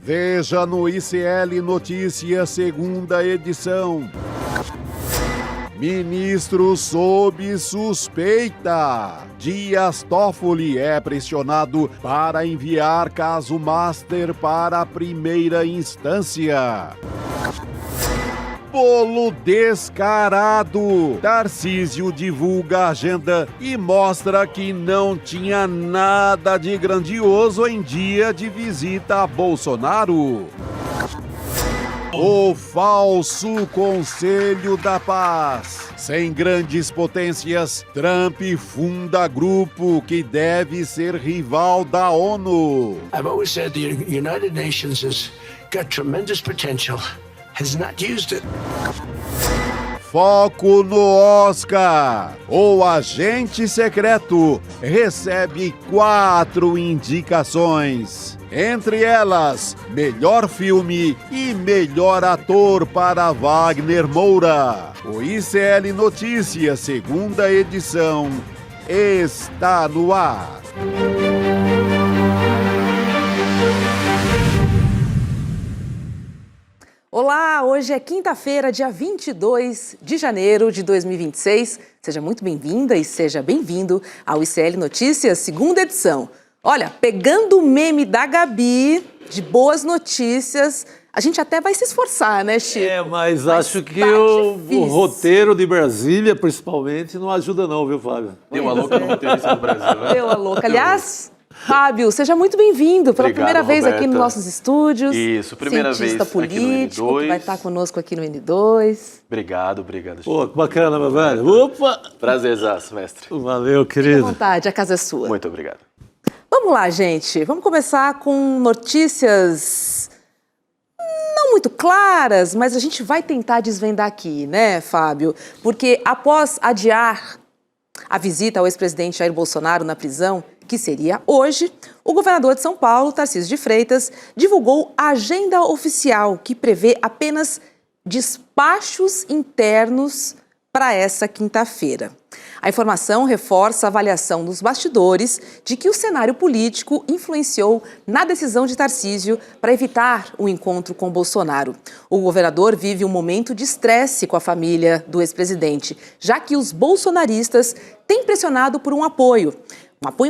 Veja no ICL Notícias, segunda edição. Ministro sob suspeita. Dias Toffoli é pressionado para enviar caso Master para a primeira instância. Bolo descarado. Tarcísio divulga a agenda e mostra que não tinha nada de grandioso em dia de visita a Bolsonaro. O falso Conselho da Paz. Sem grandes potências, Trump funda grupo que deve ser rival da ONU. I've always said the United Nations has got tremendous potential, has not used it. Foco no Oscar. O Agente Secreto recebe 4 indicações. Entre elas, melhor filme e melhor ator para Wagner Moura. O ICL Notícias, segunda edição, está no ar. Olá, hoje é quinta-feira, dia 22 de janeiro de 2026. Seja muito bem-vinda e seja bem-vindo ao ICL Notícias, segunda edição. Olha, pegando o meme da Gabi, de boas notícias, a gente até vai se esforçar, né, Chico? Mas acho que o roteiro de Brasília, principalmente, não ajuda não, viu, Fábio? Deu a louca no roteirista do Brasil, né? Deu a louca. Aliás, Fábio, seja muito bem-vindo pela primeira vez Roberta. Aqui nos nossos estúdios. Isso, primeira cientista vez político, aqui no N2. que vai estar conosco aqui no N2. Obrigado. Pô, que bacana, meu velho. Opa! Prazerzaço, mestre. Valeu, Fique à querido. vontade, a casa é sua. Muito obrigado. Vamos lá, gente. Vamos começar com notícias não muito claras, mas a gente vai tentar desvendar aqui, né, Fábio? Porque após adiar a visita ao ex-presidente Jair Bolsonaro na prisão, que seria hoje, o governador de São Paulo, Tarcísio de Freitas, divulgou a agenda oficial que prevê apenas despachos internos para essa quinta-feira. A informação reforça a avaliação dos bastidores de que o cenário político influenciou na decisão de Tarcísio para evitar o encontro com Bolsonaro. O governador vive um momento de estresse com a família do ex-presidente, já que os bolsonaristas têm pressionado por um apoio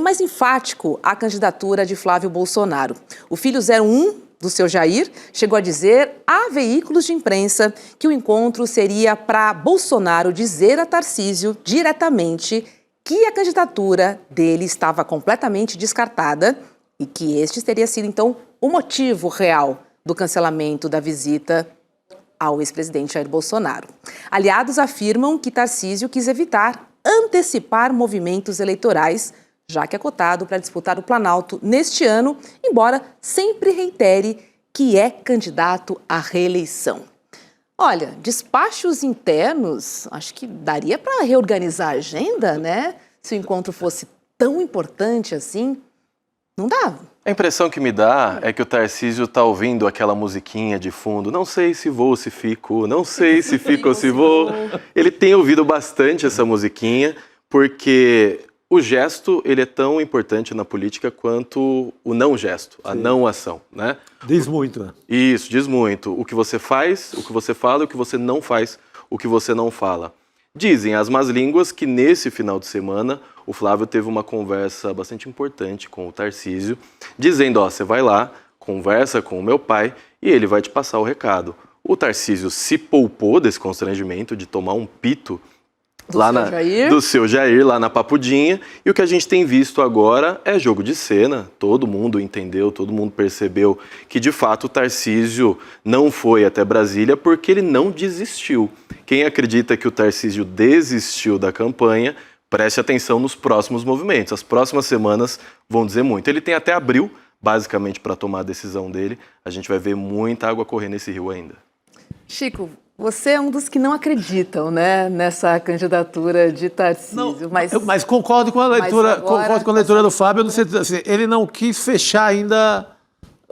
mais enfático à candidatura de Flávio Bolsonaro. O filho 01 do seu Jair chegou a dizer a veículos de imprensa que o encontro seria para Bolsonaro dizer a Tarcísio diretamente que a candidatura dele estava completamente descartada e que este teria sido, então, o motivo real do cancelamento da visita ao ex-presidente Jair Bolsonaro. Aliados afirmam que Tarcísio quis evitar antecipar movimentos eleitorais, já que é cotado para disputar o Planalto neste ano, embora sempre reitere que é candidato à reeleição. Olha, despachos internos, acho que daria para reorganizar a agenda, né? Se o encontro fosse tão importante assim, não dava. A impressão que me dá é que o Tarcísio está ouvindo aquela musiquinha de fundo. Não sei se vou, se fico, não sei se fico ou se vou. Ele tem ouvido bastante essa musiquinha, porque o gesto, ele é tão importante na política quanto o não gesto, a não ação, né? Diz muito, né? Isso, diz muito. O que você faz, o que você fala, o que você não faz, o que você não fala. Dizem as más línguas que nesse final de semana o Flávio teve uma conversa bastante importante com o Tarcísio, dizendo, você vai lá, conversa com o meu pai e ele vai te passar o recado. O Tarcísio se poupou desse constrangimento de tomar um pito do seu Jair, lá na Papudinha, e o que a gente tem visto agora é jogo de cena. Todo mundo entendeu, todo mundo percebeu que de fato o Tarcísio não foi até Brasília porque ele não desistiu. Quem acredita que o Tarcísio desistiu da campanha, preste atenção nos próximos movimentos. As próximas semanas vão dizer muito. Ele tem até abril, basicamente, para tomar a decisão dele. A gente vai ver muita água correr nesse rio ainda. Chico, você é um dos que não acreditam, né, nessa candidatura de Tarcísio. Não, mas concordo com a leitura, do Fábio, no sentido assim, ele não quis fechar ainda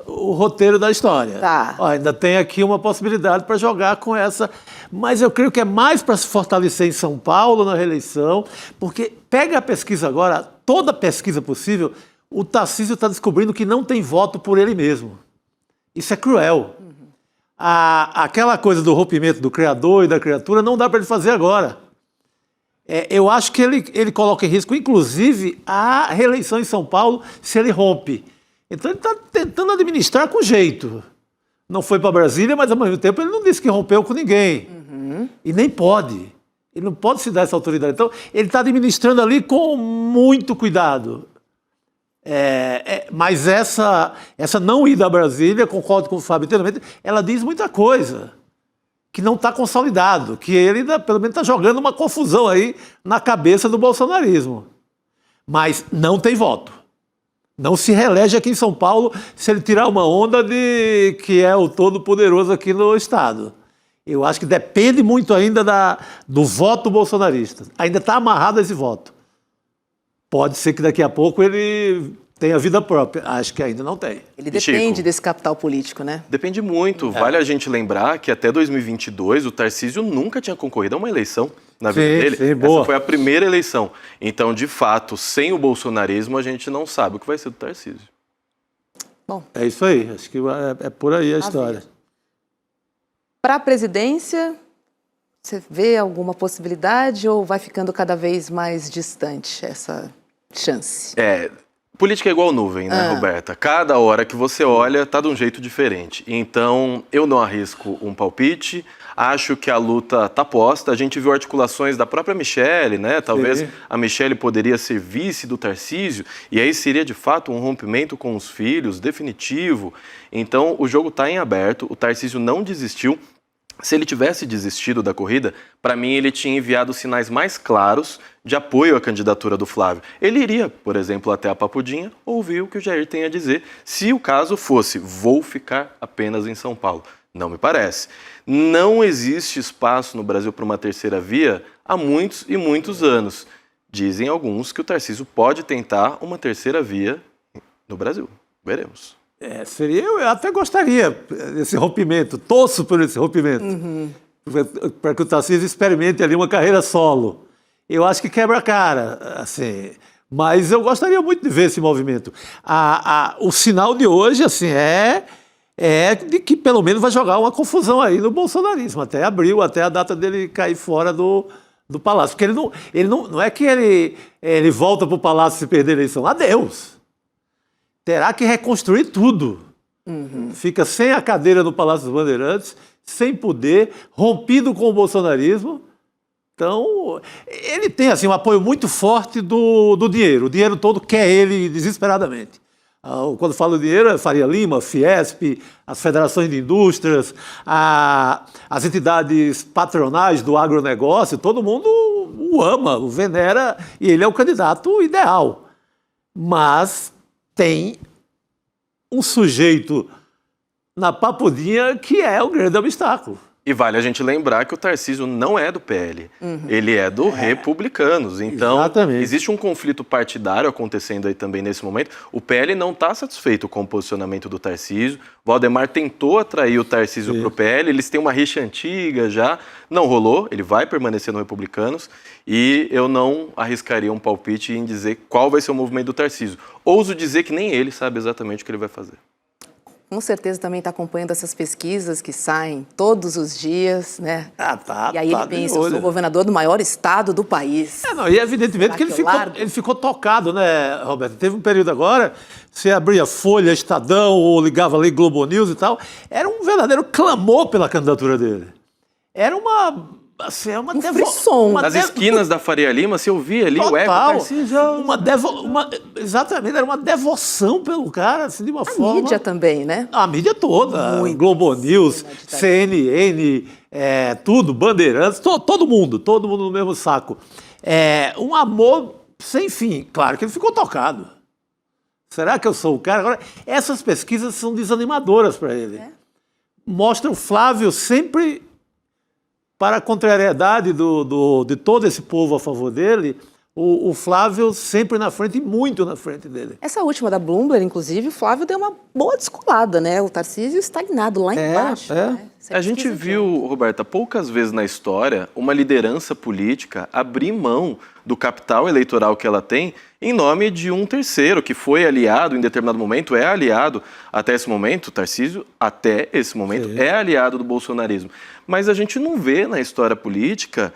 o roteiro da história. Tá. Ainda tem aqui uma possibilidade para jogar com essa, mas eu creio que é mais para se fortalecer em São Paulo na reeleição, porque pega a pesquisa agora, toda pesquisa possível, o Tarcísio está descobrindo que não tem voto por ele mesmo. Isso é cruel. Aquela coisa do rompimento do criador e da criatura não dá para ele fazer agora. Eu acho que ele coloca em risco, inclusive, a reeleição em São Paulo se ele rompe. Então ele está tentando administrar com jeito. Não foi para Brasília, mas ao mesmo tempo ele não disse que rompeu com ninguém. E nem pode. Ele não pode se dar essa autoridade. Então ele está administrando ali com muito cuidado. Mas essa não ida a Brasília, concordo com o Fábio inteiramente, ela diz muita coisa que não está consolidado, que ele, pelo menos, está jogando uma confusão aí na cabeça do bolsonarismo. Mas não tem voto. Não se reelege aqui em São Paulo se ele tirar uma onda de que é o todo-poderoso aqui no Estado. Eu acho que depende muito ainda do voto bolsonarista. Ainda está amarrado a esse voto. Pode ser que daqui a pouco ele tenha vida própria. Acho que ainda não tem. Ele depende desse capital político, né? Depende muito. Vale a gente lembrar que até 2022 o Tarcísio nunca tinha concorrido a uma eleição na vida dele. Sim, boa. Essa foi a primeira eleição. Então, de fato, sem o bolsonarismo, a gente não sabe o que vai ser do Tarcísio. Bom, É isso aí. Acho que é por aí a história. para a presidência, você vê alguma possibilidade ou vai ficando cada vez mais distante essa chance? Política é igual nuvem, né, Roberta? Cada hora que você olha, tá de um jeito diferente. Então, eu não arrisco um palpite. Acho que a luta tá posta. A gente viu articulações da própria Michelle, né? Talvez a Michelle poderia ser vice do Tarcísio. E aí seria, de fato, um rompimento com os filhos, definitivo. Então, o jogo tá em aberto. O Tarcísio não desistiu. Se ele tivesse desistido da corrida, para mim ele tinha enviado sinais mais claros de apoio à candidatura do Flávio. Ele iria, por exemplo, até a Papudinha, ouvir o que o Jair tem a dizer, se o caso fosse, vou ficar apenas em São Paulo. Não me parece. Não existe espaço no Brasil para uma terceira via há muitos e muitos anos. Dizem alguns que o Tarcísio pode tentar uma terceira via no Brasil. Veremos. Eu até gostaria desse rompimento, torço por esse rompimento, para que o Tarcísio experimente ali uma carreira solo. Eu acho que quebra a cara, assim, mas eu gostaria muito de ver esse movimento. O sinal de hoje, assim, é de que pelo menos vai jogar uma confusão aí no bolsonarismo, até abril, até a data dele cair fora do Palácio. Porque ele não é que ele volta para o Palácio se perder a eleição. Adeus! Terá que reconstruir tudo. Fica sem a cadeira no Palácio dos Bandeirantes, sem poder, rompido com o bolsonarismo. Então, ele tem assim, um apoio muito forte do dinheiro. O dinheiro todo quer ele desesperadamente. Quando falo dinheiro, é Faria Lima, Fiesp, as federações de indústrias, as entidades patronais do agronegócio, todo mundo o ama, o venera, e ele é o candidato ideal. Mas tem um sujeito na Papudinha que é o grande obstáculo. E vale a gente lembrar que o Tarcísio não é do PL, ele é do Republicanos. Então, exatamente. Existe um conflito partidário acontecendo aí também nesse momento. O PL não está satisfeito com o posicionamento do Tarcísio. Valdemar tentou atrair o Tarcísio para o PL, eles têm uma rixa antiga já, não rolou, ele vai permanecer no Republicanos. E eu não arriscaria um palpite em dizer qual vai ser o movimento do Tarcísio. Ouso dizer que nem ele sabe exatamente o que ele vai fazer. Com certeza também está acompanhando essas pesquisas que saem todos os dias, né? Tá. E aí ele pensa, eu sou governador do maior estado do país. E evidentemente que ele ficou tocado, né, Roberto? Teve um período agora, você abria Folha, Estadão, ou ligava ali Globo News e tal, era um verdadeiro clamor pela candidatura dele. Era uma frisson. Nas esquinas da Faria Lima, se ouvia ali o eco do Tarcísio. Exatamente, era uma devoção pelo cara, assim, de uma forma... A mídia também, né? A mídia toda, Muito. Globo News, CNN, tudo, Bandeirantes, todo mundo no mesmo saco. Um amor sem fim. Claro que ele ficou tocado. Será que eu sou o cara? Agora, essas pesquisas são desanimadoras para ele. Mostram o Flávio sempre... Para a contrariedade de todo esse povo a favor dele, o Flávio sempre na frente e muito na frente dele. Essa última da Bloomberg, inclusive, o Flávio deu uma boa descolada, né? O Tarcísio estagnado lá embaixo. Né? A gente viu, Roberta, poucas vezes na história uma liderança política abrir mão do capital eleitoral que ela tem em nome de um terceiro que foi aliado em determinado momento, é aliado até esse momento, Tarcísio, até esse momento, é aliado do bolsonarismo. Mas a gente não vê na história política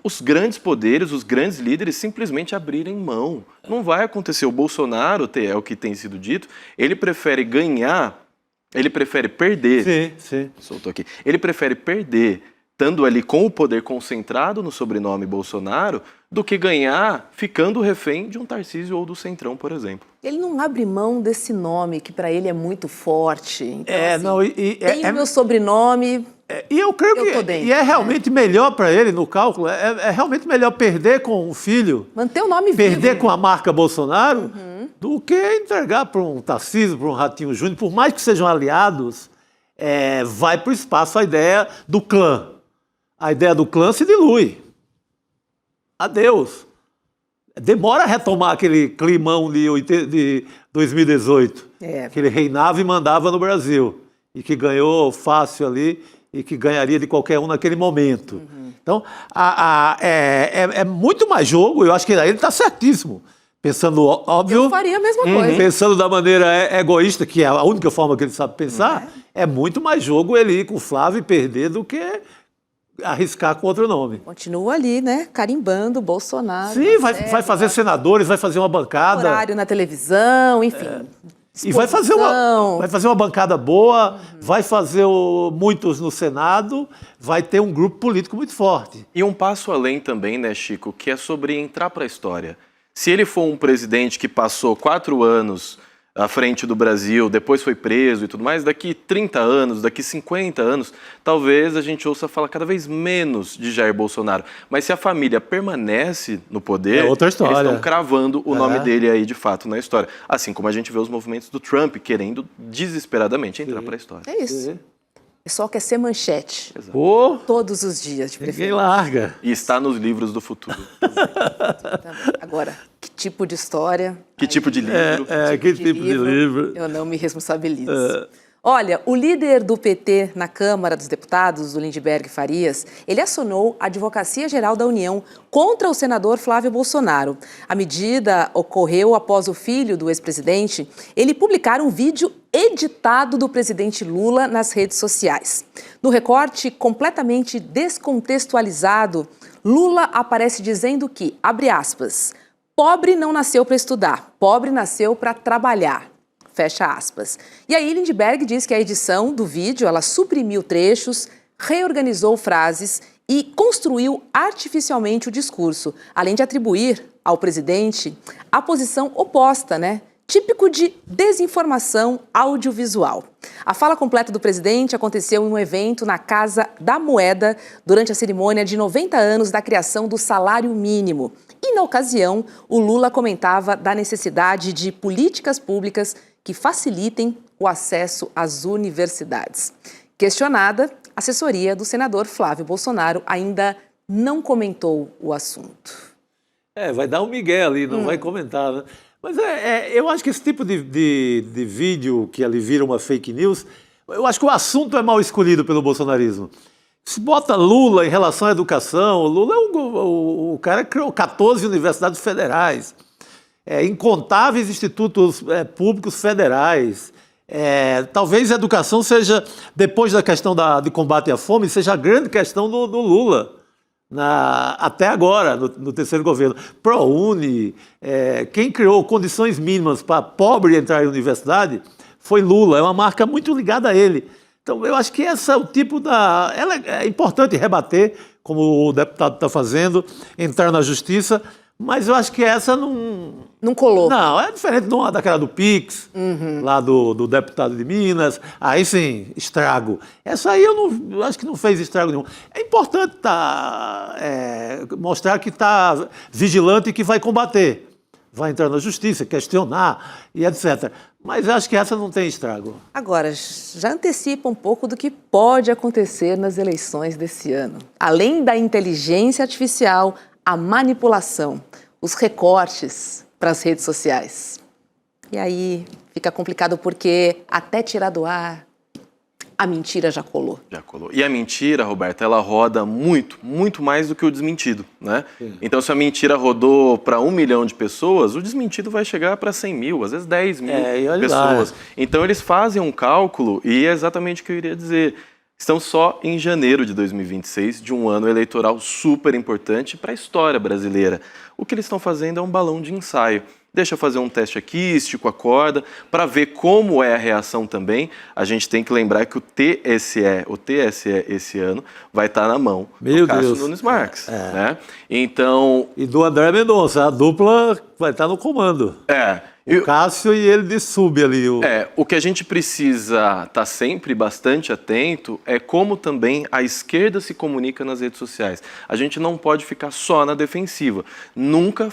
os grandes poderes, os grandes líderes simplesmente abrirem mão. Não vai acontecer. O Bolsonaro, é o que tem sido dito, ele prefere ganhar, ele prefere perder. Sim. Soltou aqui. Ele prefere perder, estando ali com o poder concentrado no sobrenome Bolsonaro, do que ganhar ficando refém de um Tarcísio ou do Centrão, por exemplo. Ele não abre mão desse nome, que para ele é muito forte. Então, tem o meu sobrenome... E eu creio que dentro, e é realmente melhor para ele no cálculo, é realmente melhor perder com o filho, manter o nome vivo. perder com a marca Bolsonaro, do que entregar para um Tarcísio, para um Ratinho Júnior, por mais que sejam aliados, vai para o espaço a ideia do clã. A ideia do clã se dilui. Adeus. Demora a retomar aquele climão de 2018, que ele reinava e mandava no Brasil, e que ganhou fácil ali, e que ganharia de qualquer um naquele momento. Então, é muito mais jogo, eu acho que ele está certíssimo. Pensando, óbvio... Eu faria a mesma coisa. Pensando da maneira egoísta, que é a única forma que ele sabe pensar, é muito mais jogo ele ir com o Flávio e perder do que arriscar com outro nome. Continua ali, né? Carimbando Bolsonaro. Sim, vai fazer senadores, vai fazer uma bancada. Horário na televisão, enfim. E vai fazer uma bancada boa, vai fazer muitos no Senado, vai ter um grupo político muito forte. E um passo além também, né, Chico, que é sobre entrar para a história. Se ele for um presidente que passou 4 anos à frente do Brasil, depois foi preso e tudo mais, daqui 30 anos, daqui 50 anos, talvez a gente ouça falar cada vez menos de Jair Bolsonaro. Mas se a família permanece no poder, outra história. Eles estão cravando o nome dele aí de fato na história. Assim como a gente vê os movimentos do Trump querendo desesperadamente entrar para a história. É isso. O pessoal quer ser manchete. Pô, Todos os dias, de ninguém preferência. larga. E está nos livros do futuro. Agora, que tipo de história? Que tipo de livro? Que tipo de livro? Eu não me responsabilizo. Olha, o líder do PT na Câmara dos Deputados, o Lindbergh Farias, ele acionou a Advocacia Geral da União contra o senador Flávio Bolsonaro. A medida ocorreu após o filho do ex-presidente ele publicar um vídeo editado do presidente Lula nas redes sociais. No recorte completamente descontextualizado, Lula aparece dizendo que, abre aspas, pobre não nasceu para estudar, pobre nasceu para trabalhar. Fecha aspas. E aí Lindbergh diz que a edição do vídeo, ela suprimiu trechos, reorganizou frases e construiu artificialmente o discurso, além de atribuir ao presidente a posição oposta, né? Típico de desinformação audiovisual. A fala completa do presidente aconteceu em um evento na Casa da Moeda durante a cerimônia de 90 anos da criação do salário mínimo. E, na ocasião, o Lula comentava da necessidade de políticas públicas que facilitem o acesso às universidades. Questionada, a assessoria do senador Flávio Bolsonaro ainda não comentou o assunto. Vai dar um migué ali, não vai comentar, né? Mas eu acho que esse tipo de vídeo que ali vira uma fake news, eu acho que o assunto é mal escolhido pelo bolsonarismo. Se bota Lula em relação à educação, o Lula é o cara que criou 14 universidades federais, incontáveis institutos públicos federais. Talvez a educação seja, depois da questão de combate à fome, seja a grande questão do Lula. Até agora, no terceiro governo. ProUni, quem criou condições mínimas para pobre entrar em universidade foi Lula, é uma marca muito ligada a ele. Então, eu acho que esse é o tipo é importante rebater, como o deputado está fazendo, entrar na justiça, mas eu acho que essa não colou. Não, é diferente daquela do Pix, lá do deputado de Minas. Aí sim, estrago. Essa aí eu acho que não fez estrago nenhum. É importante mostrar que está vigilante e que vai combater. Vai entrar na justiça, questionar e etc. Mas eu acho que essa não tem estrago. Agora, já antecipa um pouco do que pode acontecer nas eleições desse ano. Além da inteligência artificial, a manipulação, os recortes para as redes sociais. E aí fica complicado porque até tirar do ar a mentira já colou. Já colou. E a mentira, Roberta, ela roda muito, muito mais do que o desmentido, né? Então, se a mentira rodou para 1 milhão de pessoas, o desmentido vai chegar para 100 mil, às vezes 10 mil pessoas. Então, eles fazem um cálculo e é exatamente o que eu iria dizer. Estamos só em janeiro de 2026, de um ano eleitoral super importante para a história brasileira. O que eles estão fazendo é um balão de ensaio. Deixa eu fazer um teste aqui, estico a corda, para ver como é a reação também. A gente tem que lembrar que o TSE esse ano vai estar na mão do Cássio Nunes Marques. Né? Então... E do André Mendonça, a dupla vai estar no comando. O Cássio e ele de sub ali. O que a gente precisa estar sempre bastante atento é como também a esquerda se comunica nas redes sociais. A gente não pode ficar só na defensiva. Nunca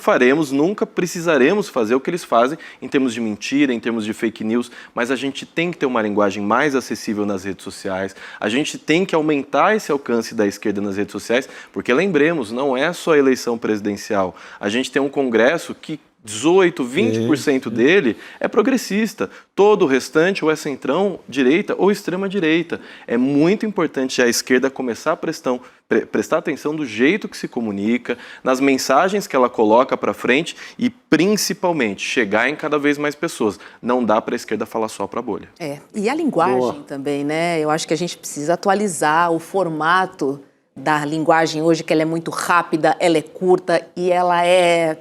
precisaremos fazer o que eles fazem em termos de mentira, em termos de fake news, mas a gente tem que ter uma linguagem mais acessível nas redes sociais. A gente tem que aumentar esse alcance da esquerda nas redes sociais, porque lembremos, não é só a eleição presidencial. A gente tem um Congresso que 18%, 20% dele é progressista. Todo o restante ou é centrão, direita ou extrema direita. É muito importante a esquerda começar a prestar atenção do jeito que se comunica, nas mensagens que ela coloca para frente e, principalmente, chegar em cada vez mais pessoas. Não dá para a esquerda falar só para a bolha. E a linguagem também, né? Eu acho que a gente precisa atualizar o formato da linguagem hoje, que ela é muito rápida, ela é curta e ela é...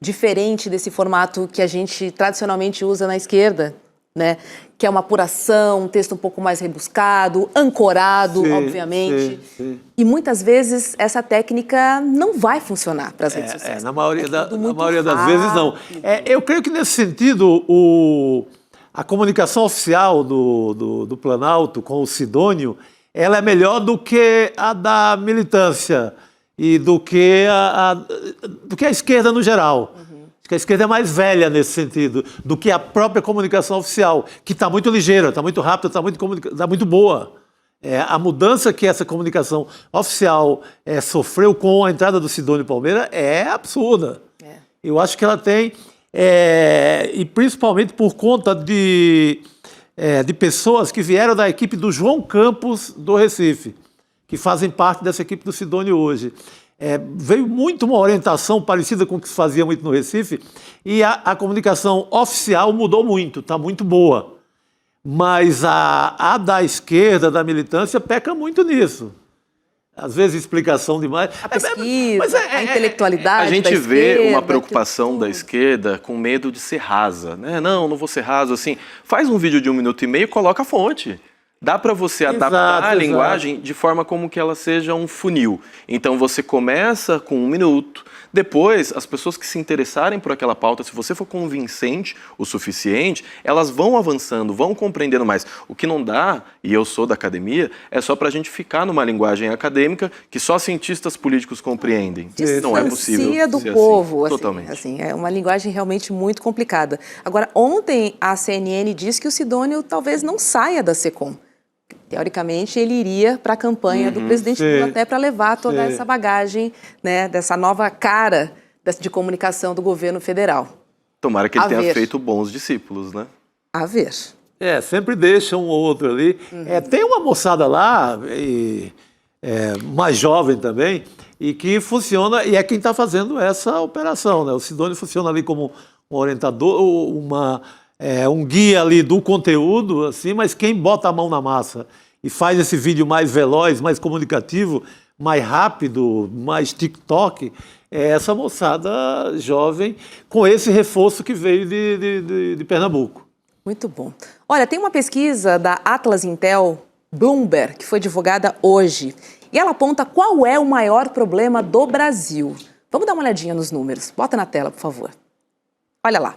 diferente desse formato que a gente tradicionalmente usa na esquerda, né? Que é uma apuração, um texto um pouco mais rebuscado, ancorado, obviamente. E muitas vezes essa técnica não vai funcionar para as redes sociais. Na maioria das vezes não. Eu creio que nesse sentido a comunicação oficial do Planalto com o Sidônio, ela é melhor do que a da militância e do que a esquerda no geral. Acho que a esquerda é mais velha nesse sentido do que a própria comunicação oficial, que está muito ligeira, está muito rápida, está muito boa. A mudança que essa comunicação oficial sofreu com a entrada do Sidônio Palmeira é absurda. Eu acho que ela tem, e principalmente por conta de pessoas que vieram da equipe do João Campos do Recife, que fazem parte dessa equipe do Sidônio hoje. Veio muito uma orientação parecida com o que se fazia muito no Recife, e a comunicação oficial mudou muito, está muito boa. Mas a da esquerda, da militância, peca muito nisso. Às vezes explicação demais. A pesquisa, a intelectualidade. A gente vê uma preocupação da esquerda com medo de ser rasa, né? Não vou ser raso assim. Faz um vídeo de 1 minuto e meio e coloca a fonte. Dá para você adaptar a linguagem de forma como que ela seja um funil. Então você começa com 1 minuto, depois as pessoas que se interessarem por aquela pauta, se você for convincente o suficiente, elas vão avançando, vão compreendendo mais. O que não dá, e eu sou da academia, é só para a gente ficar numa linguagem acadêmica que só cientistas políticos compreendem. Não é possível do povo, assim. Totalmente. Assim, é uma linguagem realmente muito complicada. Agora, ontem a CNN disse que o Sidônio talvez não saia da SECOM. Teoricamente, ele iria para a campanha do presidente Lula até para levar toda essa bagagem, né, dessa nova cara de comunicação do governo federal. Tomara que ele tenha feito bons discípulos, né? A ver. Sempre deixa um ou outro ali. Tem uma moçada lá, mais jovem também, e que funciona, e é quem está fazendo essa operação, né? O Sidônio funciona ali como um orientador, um guia ali do conteúdo, assim, mas quem bota a mão na massa e faz esse vídeo mais veloz, mais comunicativo, mais rápido, mais TikTok, é essa moçada jovem com esse reforço que veio de Pernambuco. Muito bom. Olha, tem uma pesquisa da Atlas Intel Bloomberg que foi divulgada hoje e ela aponta qual é o maior problema do Brasil. Vamos dar uma olhadinha nos números. Bota na tela, por favor. Olha lá.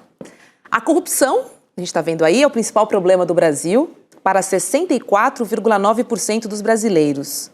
A corrupção, a gente está vendo aí, é o principal problema do Brasil, para 64,9% dos brasileiros.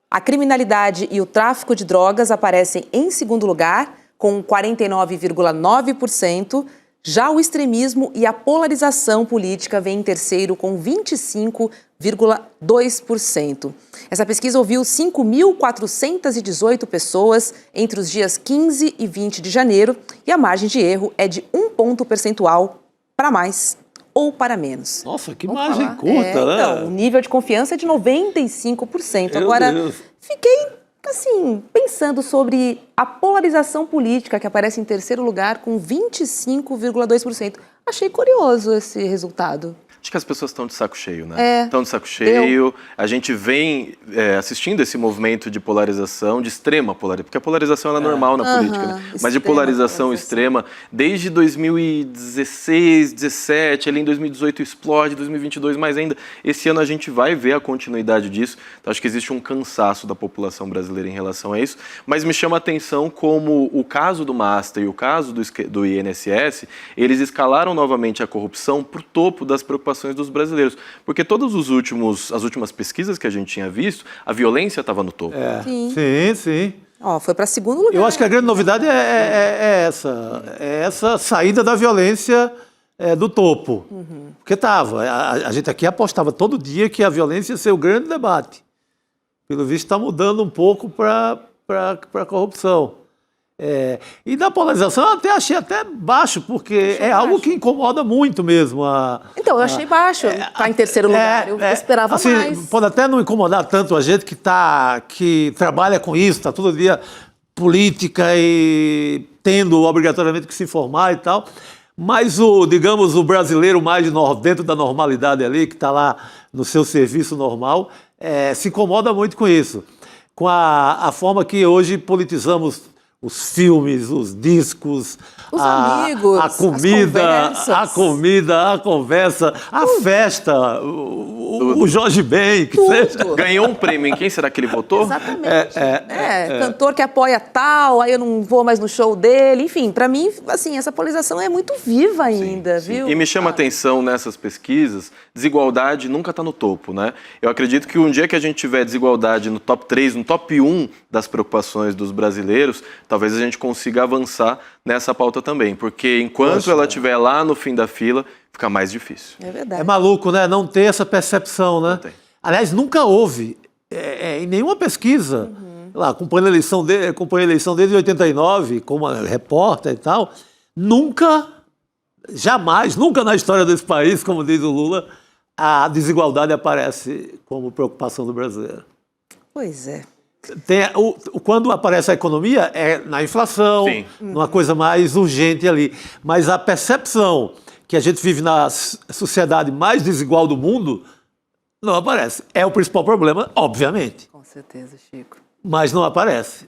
A criminalidade e o tráfico de drogas aparecem em segundo lugar, com 49,9%. Já o extremismo e a polarização política vêm em terceiro, com 25,2%. Essa pesquisa ouviu 5.418 pessoas entre os dias 15 e 20 de janeiro e a margem de erro é de 1 ponto percentual para mais ou para menos. Nossa, que Vamos margem falar. curta, né? Então, o nível de confiança é de 95%. Meu Agora, Deus. fiquei, assim, pensando sobre a polarização política, que aparece em terceiro lugar com 25,2%. Achei curioso esse resultado. Acho que as pessoas estão de saco cheio, né? É. Estão de saco cheio. A gente vem assistindo esse movimento de polarização, de extrema polarização, porque a polarização ela é normal na política, né? Mas de Extrema polarização extrema, desde 2016, 17, ali em 2018 explode, 2022 mais ainda. Esse ano a gente vai ver a continuidade disso. Então acho que existe um cansaço da população brasileira em relação a isso. Mas me chama a atenção como o caso do Master e o caso do INSS, eles escalaram novamente a corrupção para o topo das preocupações dos brasileiros. Porque as últimas pesquisas que a gente tinha visto, a violência estava no topo. Sim. Ó, foi para segundo lugar. Eu acho que a grande novidade é essa saída da violência do topo. Porque a gente aqui apostava todo dia que a violência ia ser o grande debate. Pelo visto está mudando um pouco para a corrupção. E da polarização eu até achei baixo, porque algo que incomoda muito mesmo. Então, eu achei baixo. Está em terceiro lugar. Eu esperava assim, mais. Pode até não incomodar tanto a gente que trabalha com isso, está todo dia política e tendo obrigatoriamente que se informar e tal. Mas digamos, o brasileiro mais dentro da normalidade ali, que está lá no seu serviço normal, se incomoda muito com isso. Com a forma que hoje politizamos os filmes, os discos, Os amigos, a comida, as a conversa, a festa, o Jorge Ben, que seja. Ganhou um prêmio, em quem será que ele votou? Exatamente. Cantor que apoia tal, aí eu não vou mais no show dele. Enfim, para mim, assim, essa polarização é muito viva ainda, viu? E me chama a atenção nessas pesquisas, desigualdade nunca está no topo, né? Eu acredito que um dia que a gente tiver desigualdade no top 3, no top 1 das preocupações dos brasileiros, talvez a gente consiga avançar nessa pauta também, porque enquanto ela estiver lá no fim da fila, fica mais difícil. É verdade. É maluco, né? Não ter essa percepção, né? Não tem. Aliás, nunca houve, em nenhuma pesquisa, lá, acompanhando a eleição desde 89, como repórter e tal, jamais, nunca na história desse país, como diz o Lula, a desigualdade aparece como preocupação do brasileiro. Pois é. Quando aparece a economia, é na inflação, Sim. numa coisa mais urgente ali. Mas a percepção que a gente vive na sociedade mais desigual do mundo não aparece. É o principal problema, obviamente, Com certeza, Chico. mas não aparece.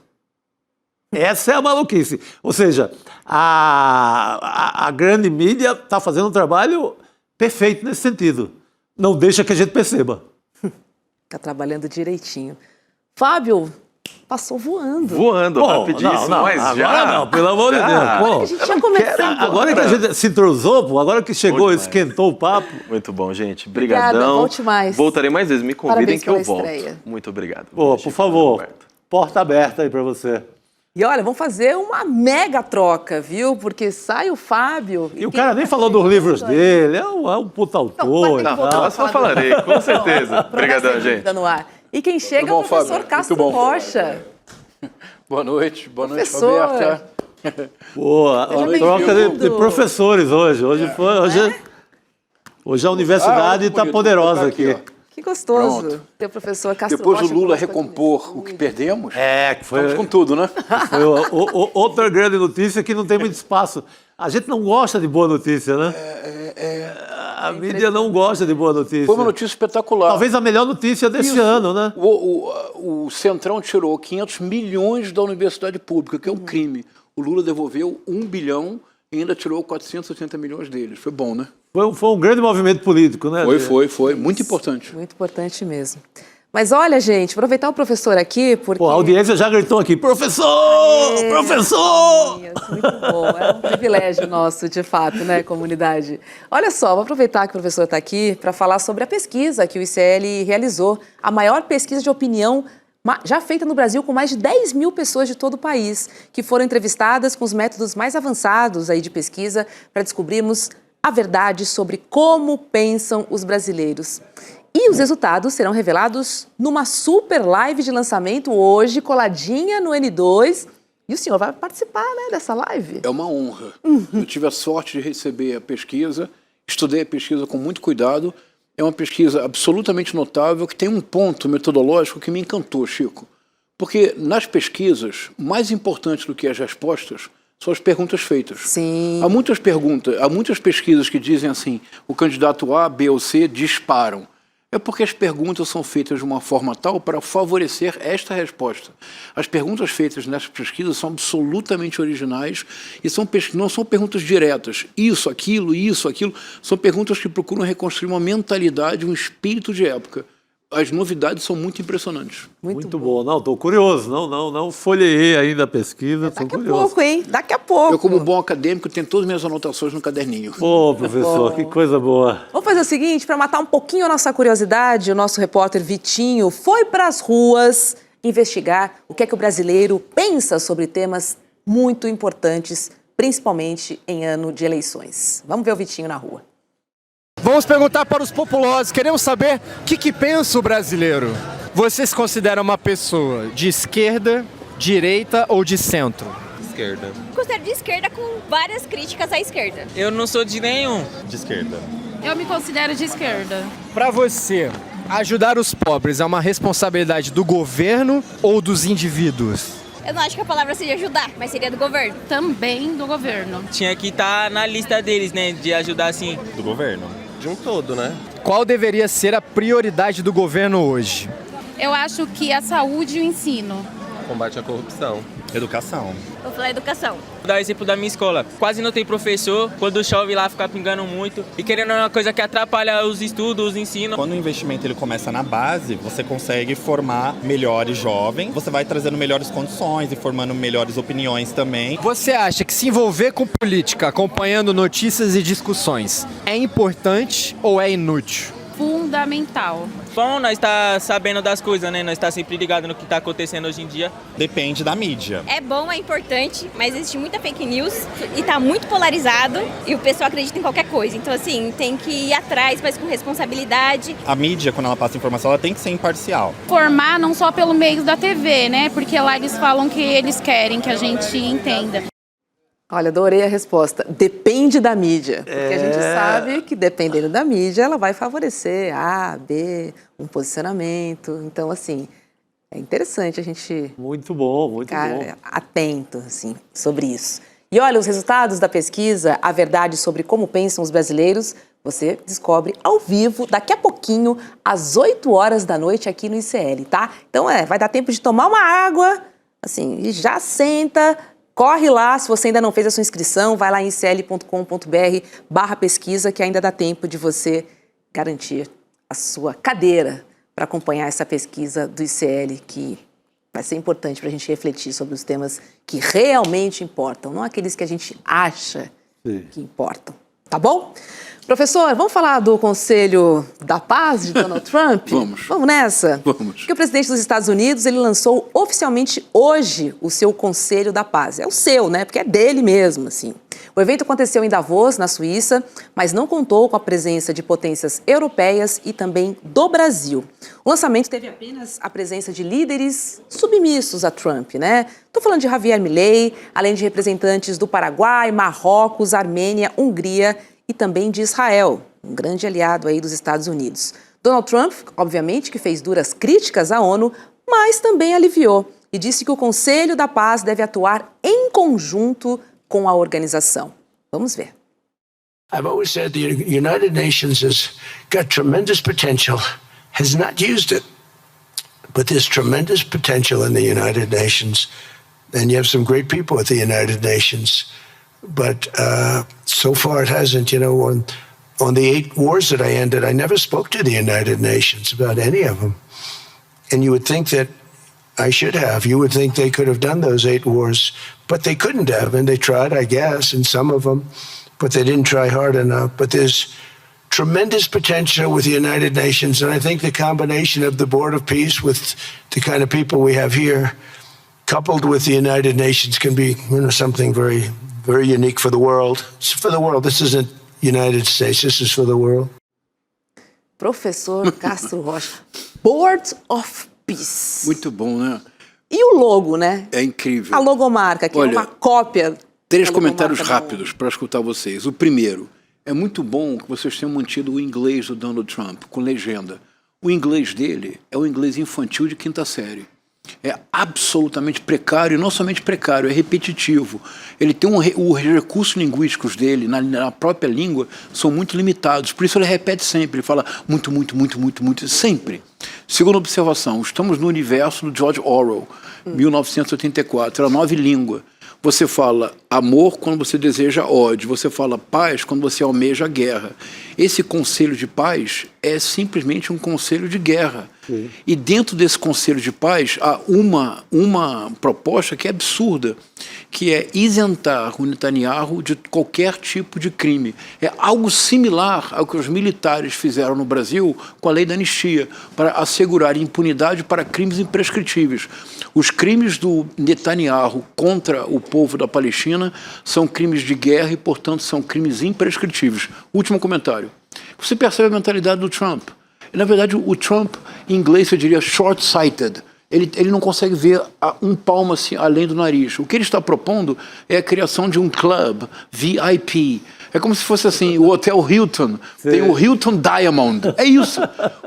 Essa é a maluquice. Ou seja, a grande mídia está fazendo um trabalho perfeito nesse sentido. Não deixa que a gente perceba. Tá trabalhando direitinho. Fábio, passou voando. Voando, rapidíssimo, mas agora já... não, pelo amor de Deus. Pô, A gente tinha começado. agora que a gente se entrosou, pô, agora que chegou, demais. esquentou o papo. Muito bom, gente. Obrigada, Obrigadão. volte mais. Voltarei mais vezes. Me convidem Parabéns que eu pela volto. estreia. Muito obrigado. Pô, Chico, por favor, Roberto. porta aberta aí pra você. E olha, vamos fazer uma mega troca, viu? Porque sai o Fábio. E o cara nem falou dos livros dele, é um puta autor. Não, e tal. Eu só falarei, com certeza. Obrigadão, gente. No ar. E quem chega Muito bom, é o professor Fábio. Castro Muito bom. Rocha. Boa noite, Professor. Roberta. Pô, a Seja troca bem-vindo. de professores hoje. Hoje a universidade está bonito, poderosa vou aqui. botar ó. Que gostoso Pronto. ter o professor Castro Depois Rocha. do Lula conosco aqui recompor o nesse que perdemos, Que foi, estamos com tudo, né? foi outra grande notícia que não tem muito espaço. A gente não gosta de boa notícia, né? A mídia não gosta de boa notícia. Foi uma notícia espetacular. Talvez a melhor notícia desse ano, né? O Centrão tirou 500 milhões da universidade pública, que é um crime. O Lula devolveu 1 bilhão e ainda tirou 480 milhões deles. Foi bom, né? Foi um grande movimento político, né? Foi. Muito importante. Muito importante mesmo. Mas olha, gente, aproveitar o professor aqui, porque... Pô, a audiência já gritou aqui, professor! Professor! Muito bom, é um privilégio nosso, de fato, né, comunidade? Olha só, vou aproveitar que o professor está aqui para falar sobre a pesquisa que o ICL realizou, a maior pesquisa de opinião já feita no Brasil com mais de 10 mil pessoas de todo o país, que foram entrevistadas com os métodos mais avançados aí de pesquisa para descobrirmos a verdade sobre como pensam os brasileiros. E os resultados serão revelados numa super live de lançamento hoje, coladinha no N2. E o senhor vai participar, né, dessa live? É uma honra. Eu tive a sorte de receber a pesquisa estudei a pesquisa com muito cuidado. É uma pesquisa absolutamente notável, que tem um ponto metodológico que me encantou, Chico. Porque nas pesquisas, mais importante do que as respostas são as perguntas feitas. Sim. Há muitas pesquisas que dizem assim, o candidato A, B ou C disparam. É porque as perguntas são feitas de uma forma tal para favorecer esta resposta. As perguntas feitas nessas pesquisas são absolutamente originais e não são perguntas diretas. Isso, aquilo. São perguntas que procuram reconstruir uma mentalidade, um espírito de época. As novidades são muito impressionantes. Muito bom. Não, estou curioso. Não folheiei ainda a pesquisa. Estou Daqui a curioso. pouco, hein? Daqui a pouco. Eu, como bom acadêmico, tenho todas as minhas anotações no caderninho. Pô, professor, que coisa boa. Vamos fazer o seguinte, para matar um pouquinho a nossa curiosidade, o nosso repórter Vitinho foi para as ruas investigar o que é que o brasileiro pensa sobre temas muito importantes, principalmente em ano de eleições. Vamos ver o Vitinho na rua. Vamos perguntar para os populosos, queremos saber o que pensa o brasileiro. Você se considera uma pessoa de esquerda, direita ou de centro? Esquerda. Considero de esquerda com várias críticas à esquerda. Eu não sou de nenhum. De esquerda. Eu me considero de esquerda. Para você, ajudar os pobres é uma responsabilidade do governo ou dos indivíduos? Eu não acho que a palavra seja ajudar, mas seria do governo. Também do governo. Tinha que estar na lista deles, né? De ajudar assim. Do governo. De um todo, né? Qual deveria ser a prioridade do governo hoje? Eu acho que a saúde e o ensino. Combate à corrupção. Educação. Vou falar educação. Vou dar o exemplo da minha escola. Quase não tem professor. Quando chove lá fica pingando muito. E querendo uma coisa que atrapalha os estudos, os ensinos. Quando o investimento ele começa na base, você consegue formar melhores jovens. Você vai trazendo melhores condições e formando melhores opiniões também. Você acha que se envolver com política, acompanhando notícias e discussões, é importante ou é inútil? Fundamental. Bom, nós tá sabendo das coisas, né? Nós tá sempre ligado no que tá acontecendo hoje em dia. Depende da mídia. É bom, é importante, mas existe muita fake news e tá muito polarizado e o pessoal acredita em qualquer coisa. Então, assim, tem que ir atrás, mas com responsabilidade. A mídia, quando ela passa informação, ela tem que ser imparcial. Formar não só pelo meio da TV, né? Porque lá eles falam que eles querem que a gente entenda. Olha, adorei a resposta. Depende da mídia. Porque a gente sabe que, dependendo da mídia, ela vai favorecer A, B, um posicionamento. Então, assim, é interessante a gente Muito bom. ficar atento assim, sobre isso. E olha, os resultados da pesquisa, a verdade sobre como pensam os brasileiros, você descobre ao vivo, daqui a pouquinho, às 8 horas da noite, aqui no ICL, tá? Então, vai dar tempo de tomar uma água, assim, e já senta. Corre lá, se você ainda não fez a sua inscrição, vai lá em icl.com.br/pesquisa, que ainda dá tempo de você garantir a sua cadeira para acompanhar essa pesquisa do ICL, que vai ser importante para a gente refletir sobre os temas que realmente importam, não aqueles que a gente acha que importam. Tá bom? Professor, vamos falar do Conselho da Paz de Donald Trump? Vamos. Vamos nessa? Vamos. Porque o presidente dos Estados Unidos, ele lançou oficialmente hoje o seu Conselho da Paz. É o seu, né? Porque é dele mesmo, assim. O evento aconteceu em Davos, na Suíça, mas não contou com a presença de potências europeias e também do Brasil. O lançamento teve apenas a presença de líderes submissos a Trump, né? Estou falando de Javier Milei, além de representantes do Paraguai, Marrocos, Armênia, Hungria e também de Israel, um grande aliado aí dos Estados Unidos. Donald Trump, obviamente, que fez duras críticas à ONU, mas também aliviou e disse que o Conselho da Paz deve atuar em conjunto com a organização. Vamos ver. I've always said the United Nations has got tremendous potential, has not used it. But there's tremendous potential in the United Nations, and you have some great people at the United Nations. But so far it hasn't. You know, on the 8 wars that I ended, I never spoke to the United Nations about any of them. And you would think that I should have. You would think they could have done those 8 wars, but they couldn't have. And they tried, I guess, in some of them, but they didn't try hard enough. But there's tremendous potential with the United Nations, and I think the combination of the Board of Peace with the kind of people we have here, coupled with the United Nations, can be, you know, something very, very unique for the world. It's for the world. This isn't United States. This is for the world. Professor Castro Rocha, Board of Peace. Muito bom, né? E o logo, né? É incrível. A logomarca, que Olha, é uma cópia. 3 da comentários logomarca da rápidos para escutar vocês. O primeiro, É muito bom que vocês tenham mantido o inglês do Donald Trump, com legenda. O inglês dele é o inglês infantil de 5ª série. É absolutamente precário, não somente precário, é repetitivo. Ele tem os recursos linguísticos dele, na própria língua, são muito limitados. Por isso ele repete sempre, ele fala muito, muito, muito, muito, muito, sempre. Segunda observação, estamos no universo do George Orwell, 1984, era 9 língua. Você fala amor quando você deseja ódio, você fala paz quando você almeja guerra. Esse conselho de paz é simplesmente um conselho de guerra. Sim. E dentro desse conselho de paz há uma proposta que é absurda, que é isentar o Netanyahu de qualquer tipo de crime. É algo similar ao que os militares fizeram no Brasil com a lei da anistia, para assegurar impunidade para crimes imprescritíveis. Os crimes do Netanyahu contra o povo da Palestina são crimes de guerra e, portanto, são crimes imprescritíveis. Último comentário. Você percebe a mentalidade do Trump. Na verdade, o Trump, em inglês, eu diria short-sighted. Ele não consegue ver um palmo assim, além do nariz. O que ele está propondo é a criação de um club VIP. É como se fosse assim, o Hotel Hilton. Sim. Tem o Hilton Diamond. É isso.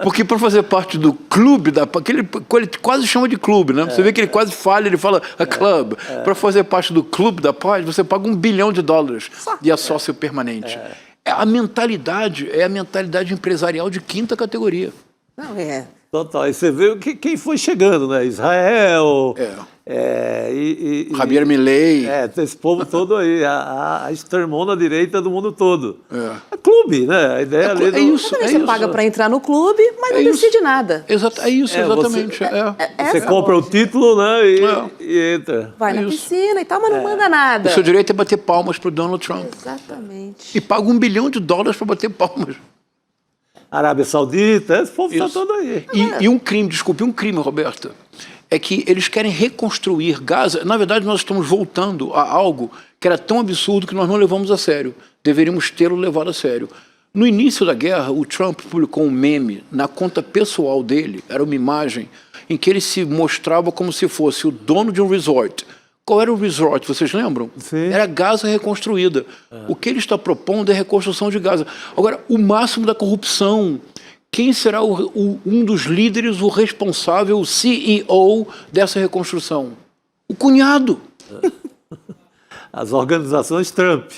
Porque para fazer parte do clube, ele quase chama de clube, né? Você vê que ele quase falha, ele fala a club. Para fazer parte do clube da paz, você paga $1 bilhão de sócio permanente. A mentalidade é a mentalidade empresarial de 5ª categoria. Não é. Total. E você vê quem foi chegando, né? Israel, Javier Milei. Esse povo todo aí, a extremona direita do mundo todo. É clube, né? A ideia ali é isso. Você paga para entrar no clube, mas não decide nada. É isso, exatamente. Você compra o título, né? E entra. Vai na piscina e tal, mas não manda nada. O seu direito é bater palmas para o Donald Trump. Exatamente. E paga $1 bilhão para bater palmas. Arábia Saudita, esse povo está todo aí. E um crime, Roberta, é que eles querem reconstruir Gaza. Na verdade, nós estamos voltando a algo que era tão absurdo que nós não levamos a sério. Deveríamos tê-lo levado a sério. No início da guerra, o Trump publicou um meme na conta pessoal dele, era uma imagem em que ele se mostrava como se fosse o dono de um resort. Qual era o resort, vocês lembram? Sim. Era Gaza reconstruída. O que ele está propondo é a reconstrução de Gaza. Agora, o máximo da corrupção. Quem será um dos líderes, o responsável, o CEO dessa reconstrução? O cunhado. As organizações Trump.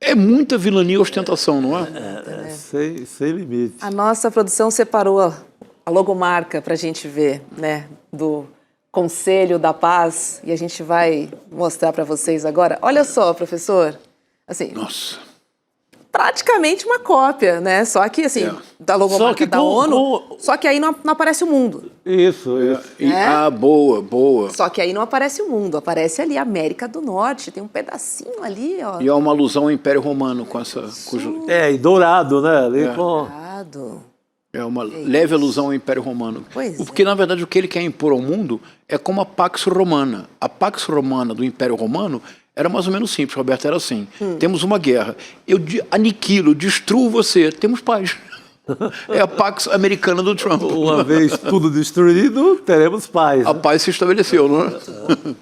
É muita vilania e ostentação, não é? Sem limite. A nossa produção separou a logomarca para a gente ver, né, do Conselho da Paz, e a gente vai mostrar para vocês agora. Olha só, professor, assim, nossa, praticamente uma cópia, né? Só que assim, da logomarca da ONU, só que aí não aparece o mundo. Isso. Boa. Só que aí não aparece o mundo, aparece ali a América do Norte, tem um pedacinho ali, ó. E é uma alusão ao Império Romano com essa... e dourado, né? Ali com... Dourado. É uma leve alusão ao Império Romano. Porque, na verdade, o que ele quer impor ao mundo é como a Pax Romana. A Pax Romana do Império Romano era mais ou menos simples, Roberto, era assim. Temos uma guerra, eu aniquilo, destruo você, temos paz. É a Pax Americana do Trump. Uma vez tudo destruído, teremos paz. A paz se estabeleceu, não é?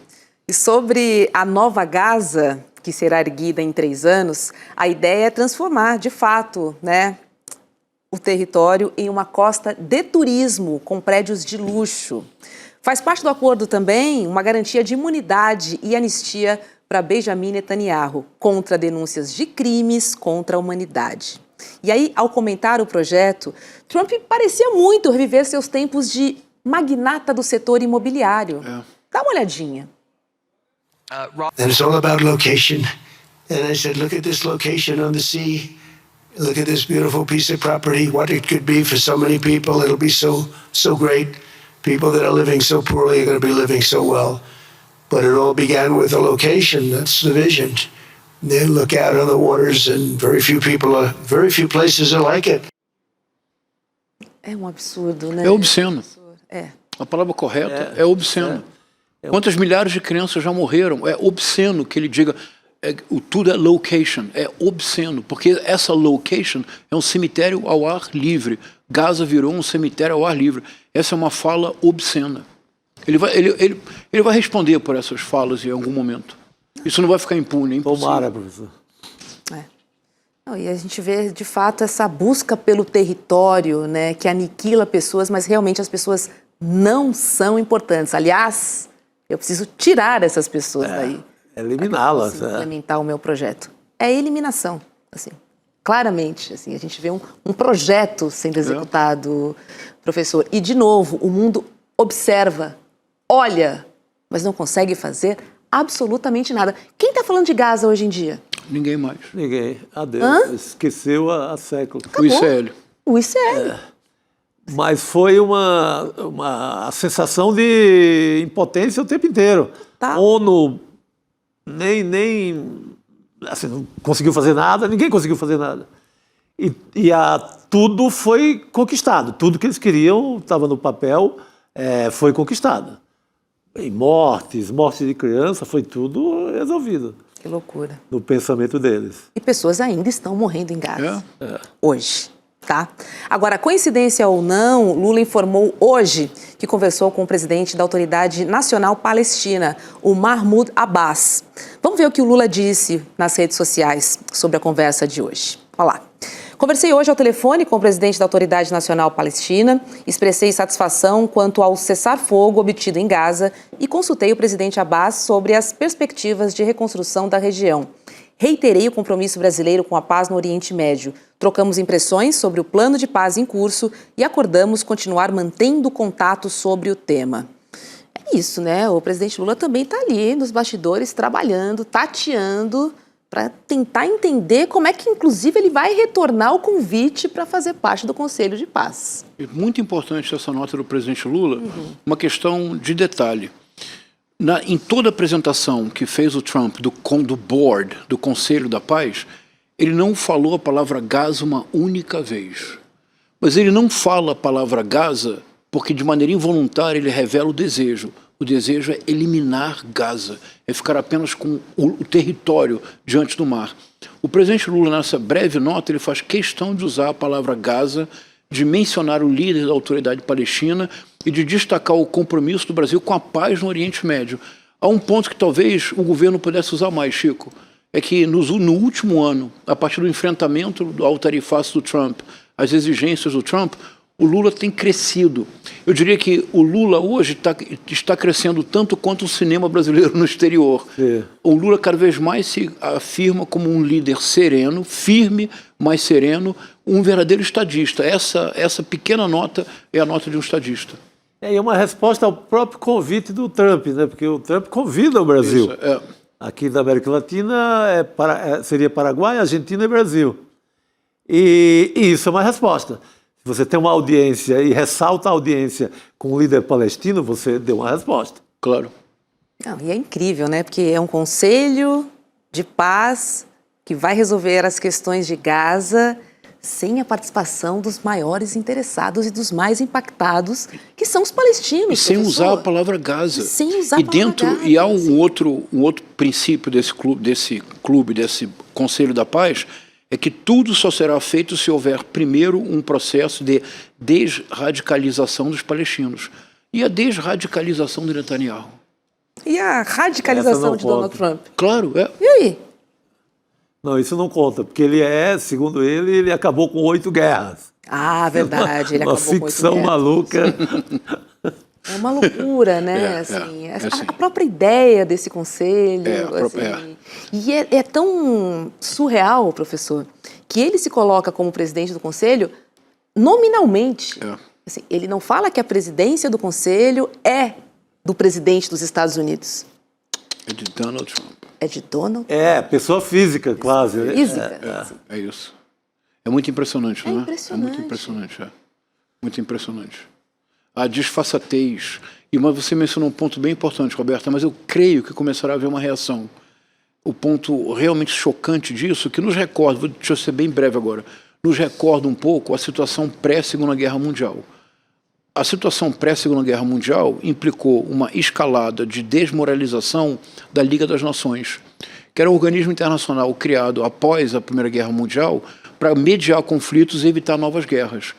E sobre a nova Gaza, que será erguida em 3 anos, a ideia é transformar, de fato, né, o território em uma costa de turismo, com prédios de luxo. Faz parte do acordo também uma garantia de imunidade e anistia para Benjamin Netanyahu, contra denúncias de crimes contra a humanidade. E aí, ao comentar o projeto, Trump parecia muito reviver seus tempos de magnata do setor imobiliário. Dá uma olhadinha. And it's all about location. And I said, look at this location on the sea. Look at this beautiful piece of property, what it could be for so many people. It'll be so great. People that are living so poorly are going to be living so well. But it all began with a location. That's the vision. They look out on the waters and very few places are like it. É um absurdo, né? É obsceno. É. A palavra correta é obsceno. Quantas milhares de crianças já morreram? É obsceno que ele diga... tudo é location, é obsceno, porque essa location é um cemitério ao ar livre. Gaza virou um cemitério ao ar livre. Essa é uma fala obscena. Ele vai responder por essas falas em algum momento. Isso não vai ficar impune, é impossível. Tomara, professor. E a gente vê, de fato, essa busca pelo território, né, que aniquila pessoas, mas realmente as pessoas não são importantes. Aliás, eu preciso tirar essas pessoas daí. Eliminá-las. Implementar o meu projeto. É eliminação, assim, claramente. Assim, a gente vê um projeto sendo executado, professor. E, de novo, o mundo observa, olha, mas não consegue fazer absolutamente nada. Quem está falando de Gaza hoje em dia? Ninguém mais. Ninguém. Adeus. Esqueceu há séculos. O ICL. O ICL. Mas foi uma sensação de impotência o tempo inteiro. Tá. ONU nem assim, não conseguiu fazer nada, ninguém conseguiu fazer nada. Tudo foi conquistado. Tudo que eles queriam estava no papel, foi conquistado. E mortes de criança, foi tudo resolvido. Que loucura. No pensamento deles. E pessoas ainda estão morrendo em Gaza. Hoje. Tá? Agora, coincidência ou não, Lula informou hoje que conversou com o presidente da Autoridade Nacional Palestina, o Mahmoud Abbas. Vamos ver o que o Lula disse nas redes sociais sobre a conversa de hoje. Olha lá. Conversei hoje ao telefone com o presidente da Autoridade Nacional Palestina, expressei satisfação quanto ao cessar-fogo obtido em Gaza e consultei o presidente Abbas sobre as perspectivas de reconstrução da região. Reiterei o compromisso brasileiro com a paz no Oriente Médio. Trocamos impressões sobre o plano de paz em curso e acordamos continuar mantendo contato sobre o tema. É isso, né? O presidente Lula também está ali nos bastidores trabalhando, tateando, para tentar entender como é que, inclusive, ele vai retornar o convite para fazer parte do Conselho de Paz. É muito importante essa nota do presidente Lula, uma questão de detalhe. Em toda a apresentação que fez o Trump do board, do Conselho da Paz, ele não falou a palavra Gaza uma única vez. Mas ele não fala a palavra Gaza porque, de maneira involuntária, ele revela o desejo. O desejo é eliminar Gaza, é ficar apenas com o território diante do mar. O presidente Lula, nessa breve nota, ele faz questão de usar a palavra Gaza, de mencionar o líder da Autoridade Palestina e de destacar o compromisso do Brasil com a paz no Oriente Médio. Há um ponto que talvez o governo pudesse usar mais, Chico, é que no último ano, a partir do enfrentamento ao tarifaço do Trump, as exigências do Trump, o Lula tem crescido. Eu diria que o Lula hoje está crescendo tanto quanto o cinema brasileiro no exterior. O Lula cada vez mais se afirma como um líder sereno, firme, mas sereno, um verdadeiro estadista. Essa pequena nota é a nota de um estadista. É uma resposta ao próprio convite do Trump, né? Porque o Trump convida o Brasil. Isso, Aqui da América Latina seria Paraguai, Argentina e Brasil. E isso é uma resposta. Se você tem uma audiência e ressalta a audiência com o líder palestino, você deu uma resposta. Claro. Não, e é incrível, né? Porque é um conselho de paz que vai resolver as questões de Gaza sem a participação dos maiores interessados e dos mais impactados, que são os palestinos. E sem usar a palavra Gaza. Sem usar a palavra Gaza. E há um outro princípio desse Conselho da Paz, é que tudo só será feito se houver primeiro um processo de desradicalização dos palestinos. E a desradicalização de Netanyahu. E a radicalização de Donald Trump. Claro, E aí? Não, isso não conta, porque segundo ele acabou com 8 guerras. Ah, verdade, ele uma acabou com 8 guerras. ficção maluca. É uma loucura, né? A própria ideia desse conselho. E é tão surreal, professor, que ele se coloca como presidente do conselho nominalmente. Assim, ele não fala que a presidência do conselho é do presidente dos Estados Unidos. É de Donald Trump. É de Donald? Pessoa física, quase. Física. É isso. É muito impressionante, não é? Impressionante. É muito impressionante, Muito impressionante. A disfarçatez. Mas você mencionou um ponto bem importante, Roberta, mas eu creio que começará a haver uma reação. O ponto realmente chocante disso, que nos recorda, deixa eu ser bem breve agora, nos recorda um pouco a situação pré-Segunda Guerra Mundial. A situação pré-Segunda Guerra Mundial implicou uma escalada de desmoralização da Liga das Nações, que era um organismo internacional criado após a Primeira Guerra Mundial para mediar conflitos e evitar novas guerras.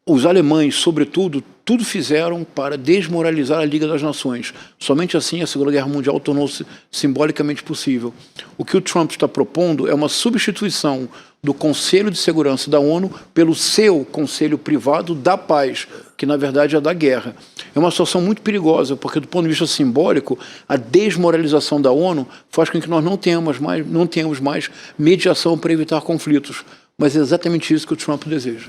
Os alemães, sobretudo, tudo fizeram para desmoralizar a Liga das Nações. Somente assim a Segunda Guerra Mundial tornou-se simbolicamente possível. O que o Trump está propondo é uma substituição do Conselho de Segurança da ONU pelo seu Conselho Privado da Paz, que na verdade é da guerra. É uma situação muito perigosa, porque do ponto de vista simbólico, a desmoralização da ONU faz com que nós não tenhamos mais mediação para evitar conflitos. Mas é exatamente isso que o Trump deseja.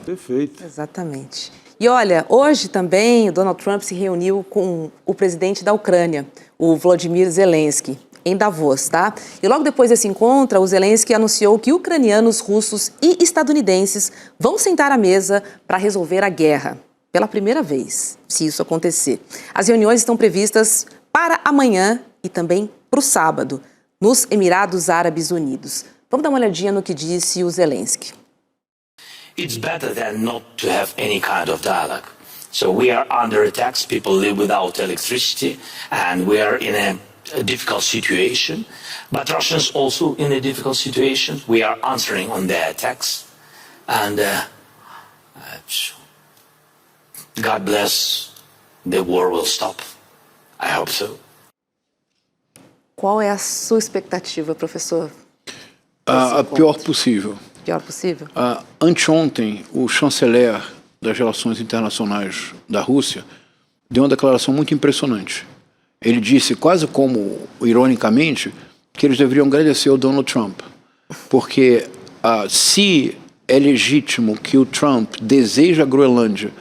Perfeito. Exatamente. E olha, hoje também o Donald Trump se reuniu com o presidente da Ucrânia, o Volodymyr Zelensky, em Davos, tá? E logo depois desse encontro, o Zelensky anunciou que ucranianos, russos e estadunidenses vão sentar à mesa para resolver a guerra, pela primeira vez, se isso acontecer. As reuniões estão previstas para amanhã e também para o sábado, nos Emirados Árabes Unidos. Vamos dar uma olhadinha no que disse o Zelensky. It's better than not to have any kind of dialogue. So we are under attacks, people live without electricity, and we are in a difficult situation. But Russians also in a difficult situation. We are answering on their attacks. And God bless, the war will stop. I hope so. Qual é a sua expectativa, professor? A pior possível. Pior possível? Anteontem, o chanceler das relações internacionais da Rússia deu uma declaração muito impressionante. Ele disse, quase como ironicamente, que eles deveriam agradecer ao Donald Trump, porque se é legítimo que o Trump deseja a Groenlândia,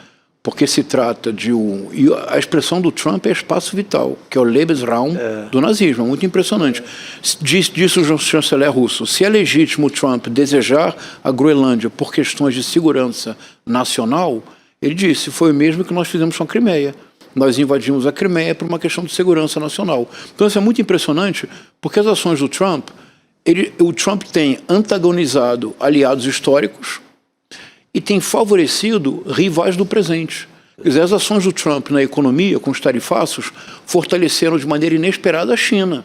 porque se trata de e a expressão do Trump é espaço vital, que é o Lebensraum do nazismo, é muito impressionante. Disse o chanceler russo, se é legítimo o Trump desejar a Groenlândia por questões de segurança nacional, ele disse, foi o mesmo que nós fizemos com a Crimeia. Nós invadimos a Crimeia por uma questão de segurança nacional. Então isso é muito impressionante, porque as ações do Trump, o Trump tem antagonizado aliados históricos, e tem favorecido rivais do presente. Quer dizer, as ações do Trump na economia, com os tarifaços, fortaleceram de maneira inesperada a China.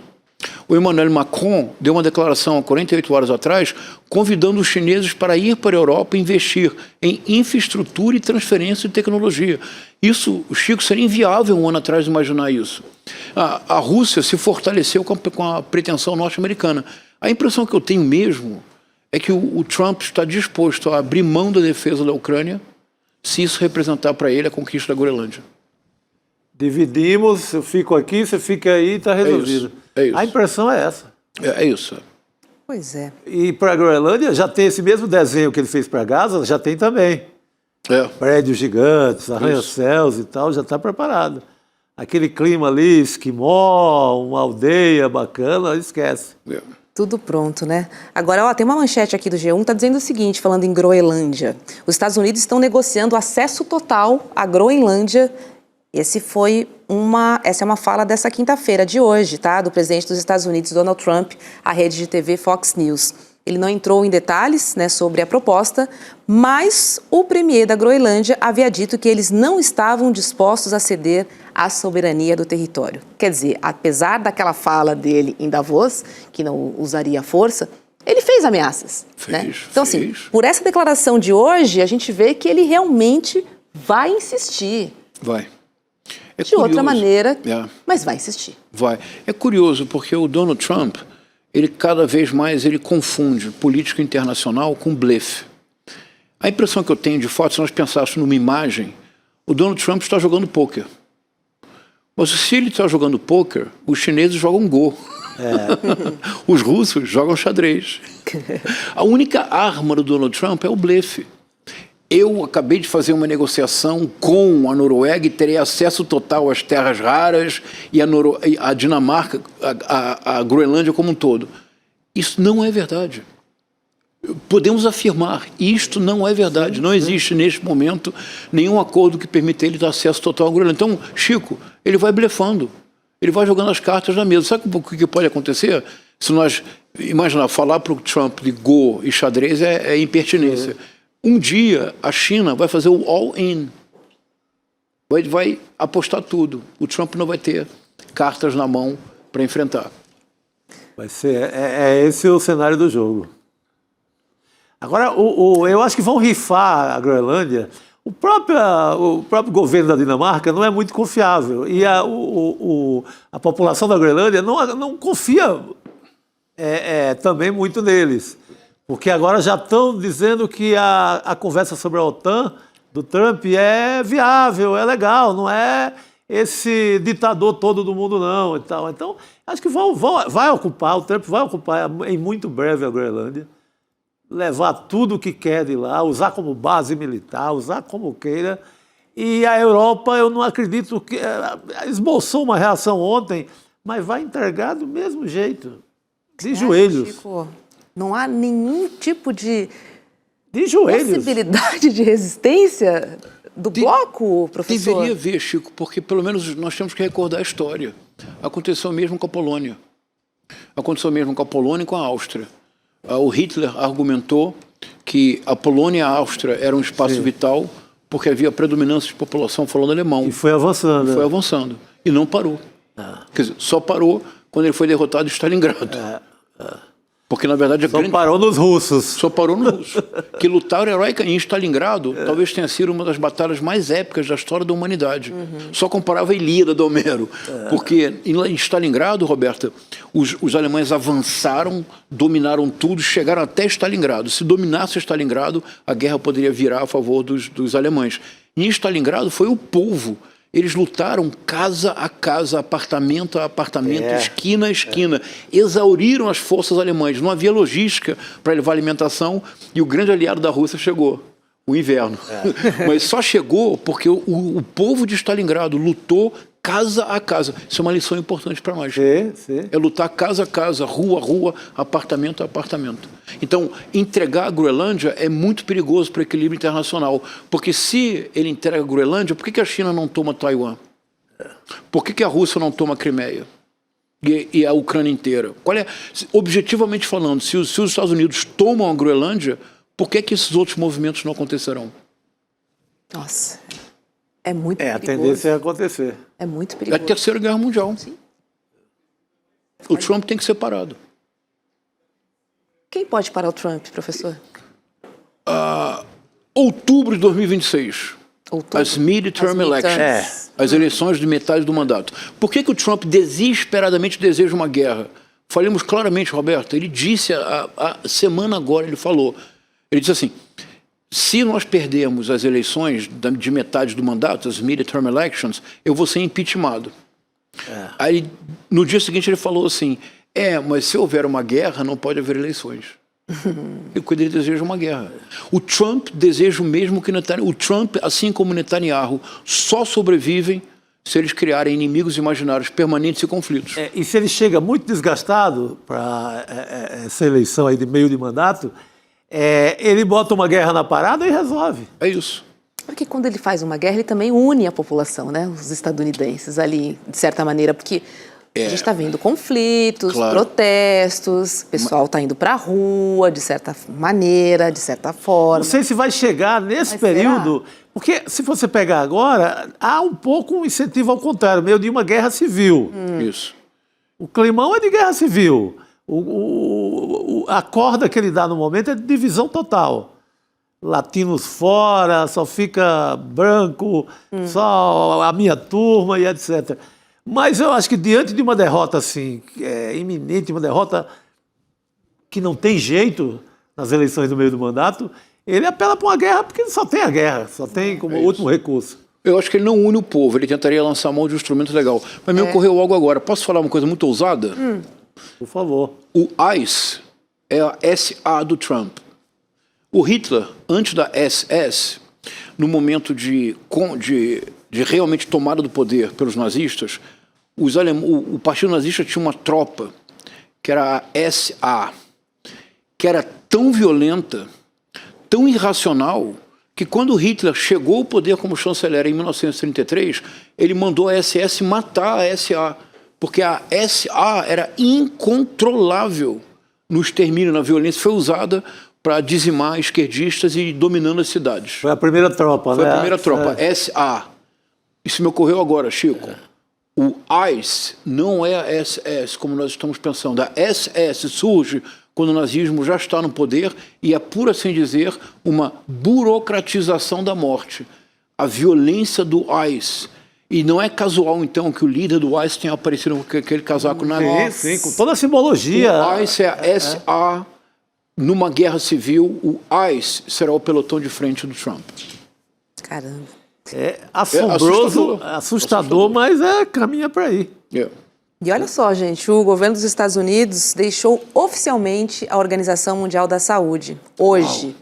O Emmanuel Macron deu uma declaração há 48 horas atrás, convidando os chineses para ir para a Europa e investir em infraestrutura e transferência de tecnologia. Isso, Chico, seria inviável um ano atrás imaginar isso. A Rússia se fortaleceu com a pretensão norte-americana. A impressão que eu tenho mesmo é que o Trump está disposto a abrir mão da defesa da Ucrânia se isso representar para ele a conquista da Groenlândia. Dividimos, eu fico aqui, você fica aí e está resolvido. É isso. A impressão é essa. É isso. Pois é. E para a Groenlândia já tem esse mesmo desenho que ele fez para Gaza, já tem também. Prédios gigantes, arranha-céus e tal, já está preparado. Aquele clima ali, esquimó, uma aldeia bacana, esquece. Tudo pronto, né? Agora, tem uma manchete aqui do G1, tá dizendo o seguinte, falando em Groenlândia. Os Estados Unidos estão negociando acesso total à Groenlândia. Essa é uma fala dessa quinta-feira de hoje, tá? Do presidente dos Estados Unidos, Donald Trump, à rede de TV Fox News. Ele não entrou em detalhes, né, sobre a proposta, mas o premier da Groenlândia havia dito que eles não estavam dispostos a ceder à soberania do território. Quer dizer, apesar daquela fala dele em Davos, que não usaria força, ele fez ameaças. Né? Então, assim, por essa declaração de hoje, a gente vê que ele realmente vai insistir. Vai. De outra maneira, mas vai insistir. Vai. É curioso, porque o Donald Trump, ele cada vez mais confunde política internacional com blefe. A impressão que eu tenho de fato, se nós pensássemos numa imagem, o Donald Trump está jogando pôquer. Mas se ele está jogando pôquer, os chineses jogam Go. Os russos jogam xadrez. A única arma do Donald Trump é o blefe. Eu acabei de fazer uma negociação com a Noruega e terei acesso total às terras raras e a Dinamarca, a Groenlândia como um todo. Isso não é verdade. Podemos afirmar, isto não é verdade. Não existe, neste momento, nenhum acordo que permita ele dar acesso total à Groenlândia. Então, Chico, ele vai blefando. Ele vai jogando as cartas na mesa. Sabe o que pode acontecer? Se nós imaginar, falar para o Trump de Go e xadrez é impertinência. Um dia a China vai fazer o all-in, vai apostar tudo. O Trump não vai ter cartas na mão para enfrentar. Vai ser, esse o cenário do jogo. Agora, eu acho que vão rifar a Groenlândia. O próprio governo da Dinamarca não é muito confiável. E a população da Groenlândia não confia também muito neles. Porque agora já estão dizendo que a conversa sobre a OTAN do Trump é viável, é legal, não é esse ditador todo do mundo, não. E tal. Então, acho que o Trump vai ocupar em muito breve a Groenlândia, levar tudo o que quer de lá, usar como base militar, usar como queira. E a Europa, eu não acredito que... esboçou uma reação ontem, mas vai entregar do mesmo jeito, de joelhos. Chico, não há nenhum tipo de joelhos. Possibilidade de resistência do bloco, professor? Deveria haver, Chico, porque pelo menos nós temos que recordar a história. Aconteceu mesmo com a Polônia. Aconteceu mesmo com a Polônia e com a Áustria. O Hitler argumentou que a Polônia e a Áustria eram um espaço vital porque havia predominância de população falando alemão. E foi avançando. Foi avançando. E não parou. Quer dizer, só parou quando ele foi derrotado em Stalingrado. Porque, na verdade, Só parou nos russos. Só parou nos russos. Que lutaram heroicamente em Stalingrado, talvez tenha sido uma das batalhas mais épicas da história da humanidade. Só comparava a Ilíada do Homero. Porque em Stalingrado, Roberta, os alemães avançaram, dominaram tudo, chegaram até Stalingrado. Se dominasse Stalingrado, a guerra poderia virar a favor dos alemães. E em Stalingrado foi o povo. Eles lutaram casa a casa, apartamento a apartamento, esquina a esquina. Exauriram as forças alemãs. Não havia logística para levar alimentação e o grande aliado da Rússia chegou, o inverno. Mas só chegou porque o povo de Stalingrado lutou casa a casa. Isso é uma lição importante para nós. É lutar casa a casa, rua a rua, apartamento a apartamento. Então, entregar a Groenlândia é muito perigoso para o equilíbrio internacional. Porque se ele entrega a Groenlândia, por que a China não toma Taiwan? Por que a Rússia não toma a Crimeia? E a Ucrânia inteira? Objetivamente falando, se os Estados Unidos tomam a Groenlândia, por que esses outros movimentos não acontecerão? Nossa, é muito perigoso. A tendência é acontecer. É muito É a perigoso. Terceira Guerra Mundial. Sim. O Trump tem que ser parado. Quem pode parar o Trump, professor? Outubro de 2026. As midterm As elections. midterms. As eleições de metade do mandato. Por que o Trump desesperadamente deseja uma guerra? Falemos claramente, Roberto. Ele disse, a semana agora, ele falou. Ele disse assim, se nós perdermos as eleições de metade do mandato, as midterm elections, eu vou ser impeachmentado. Aí, no dia seguinte, ele falou assim, mas se houver uma guerra, não pode haver eleições. E quando ele deseja uma guerra. O Trump deseja o mesmo que Netanyahu. O Trump, assim como Netanyahu, só sobrevivem se eles criarem inimigos imaginários permanentes e conflitos. E se ele chega muito desgastado para essa eleição aí de meio de mandato, ele bota uma guerra na parada e resolve. É isso. Porque quando ele faz uma guerra, ele também une a população, né? Os estadunidenses ali, de certa maneira, porque a gente está vendo conflitos, protestos, o pessoal está indo para a rua, de certa maneira, de certa forma. Não sei se vai chegar nesse período, porque se você pegar agora, há um pouco um incentivo ao contrário, meio de uma guerra civil. Isso. O climão é de guerra civil. A corda que ele dá no momento é de divisão total. Latinos fora, só fica branco, só a minha turma e etc. Mas eu acho que diante de uma derrota assim, iminente, uma derrota que não tem jeito nas eleições do meio do mandato, ele apela para uma guerra porque só tem a guerra, só tem como último recurso. Eu acho que ele não une o povo, ele tentaria lançar a mão de um instrumento legal. Mas me ocorreu algo agora. Posso falar uma coisa muito ousada? Por favor. O ICE é a SA do Trump. O Hitler, antes da SS, no momento de realmente tomada do poder pelos nazistas, o partido nazista tinha uma tropa, que era a SA, que era tão violenta, tão irracional, que quando Hitler chegou ao poder como chanceler em 1933, ele mandou a SS matar a SA, porque a SA era incontrolável no extermínio, na violência, foi usada para dizimar esquerdistas e dominando as cidades. Foi a primeira tropa, Foi né? a primeira tropa, SA. Isso me ocorreu agora, Chico. O ICE não é a SS, como nós estamos pensando. A SS surge quando o nazismo já está no poder e é, por assim dizer, uma burocratização da morte. A violência do ICE. E não é casual, então, que o líder do ICE tenha aparecido com aquele casaco na mão. Sim, com toda a simbologia. O ICE é a SA. Numa guerra civil, o ICE será o pelotão de frente do Trump. Caramba. É assombroso, assustador, mas caminha para aí. E olha só, gente, o governo dos Estados Unidos deixou oficialmente a Organização Mundial da Saúde, hoje,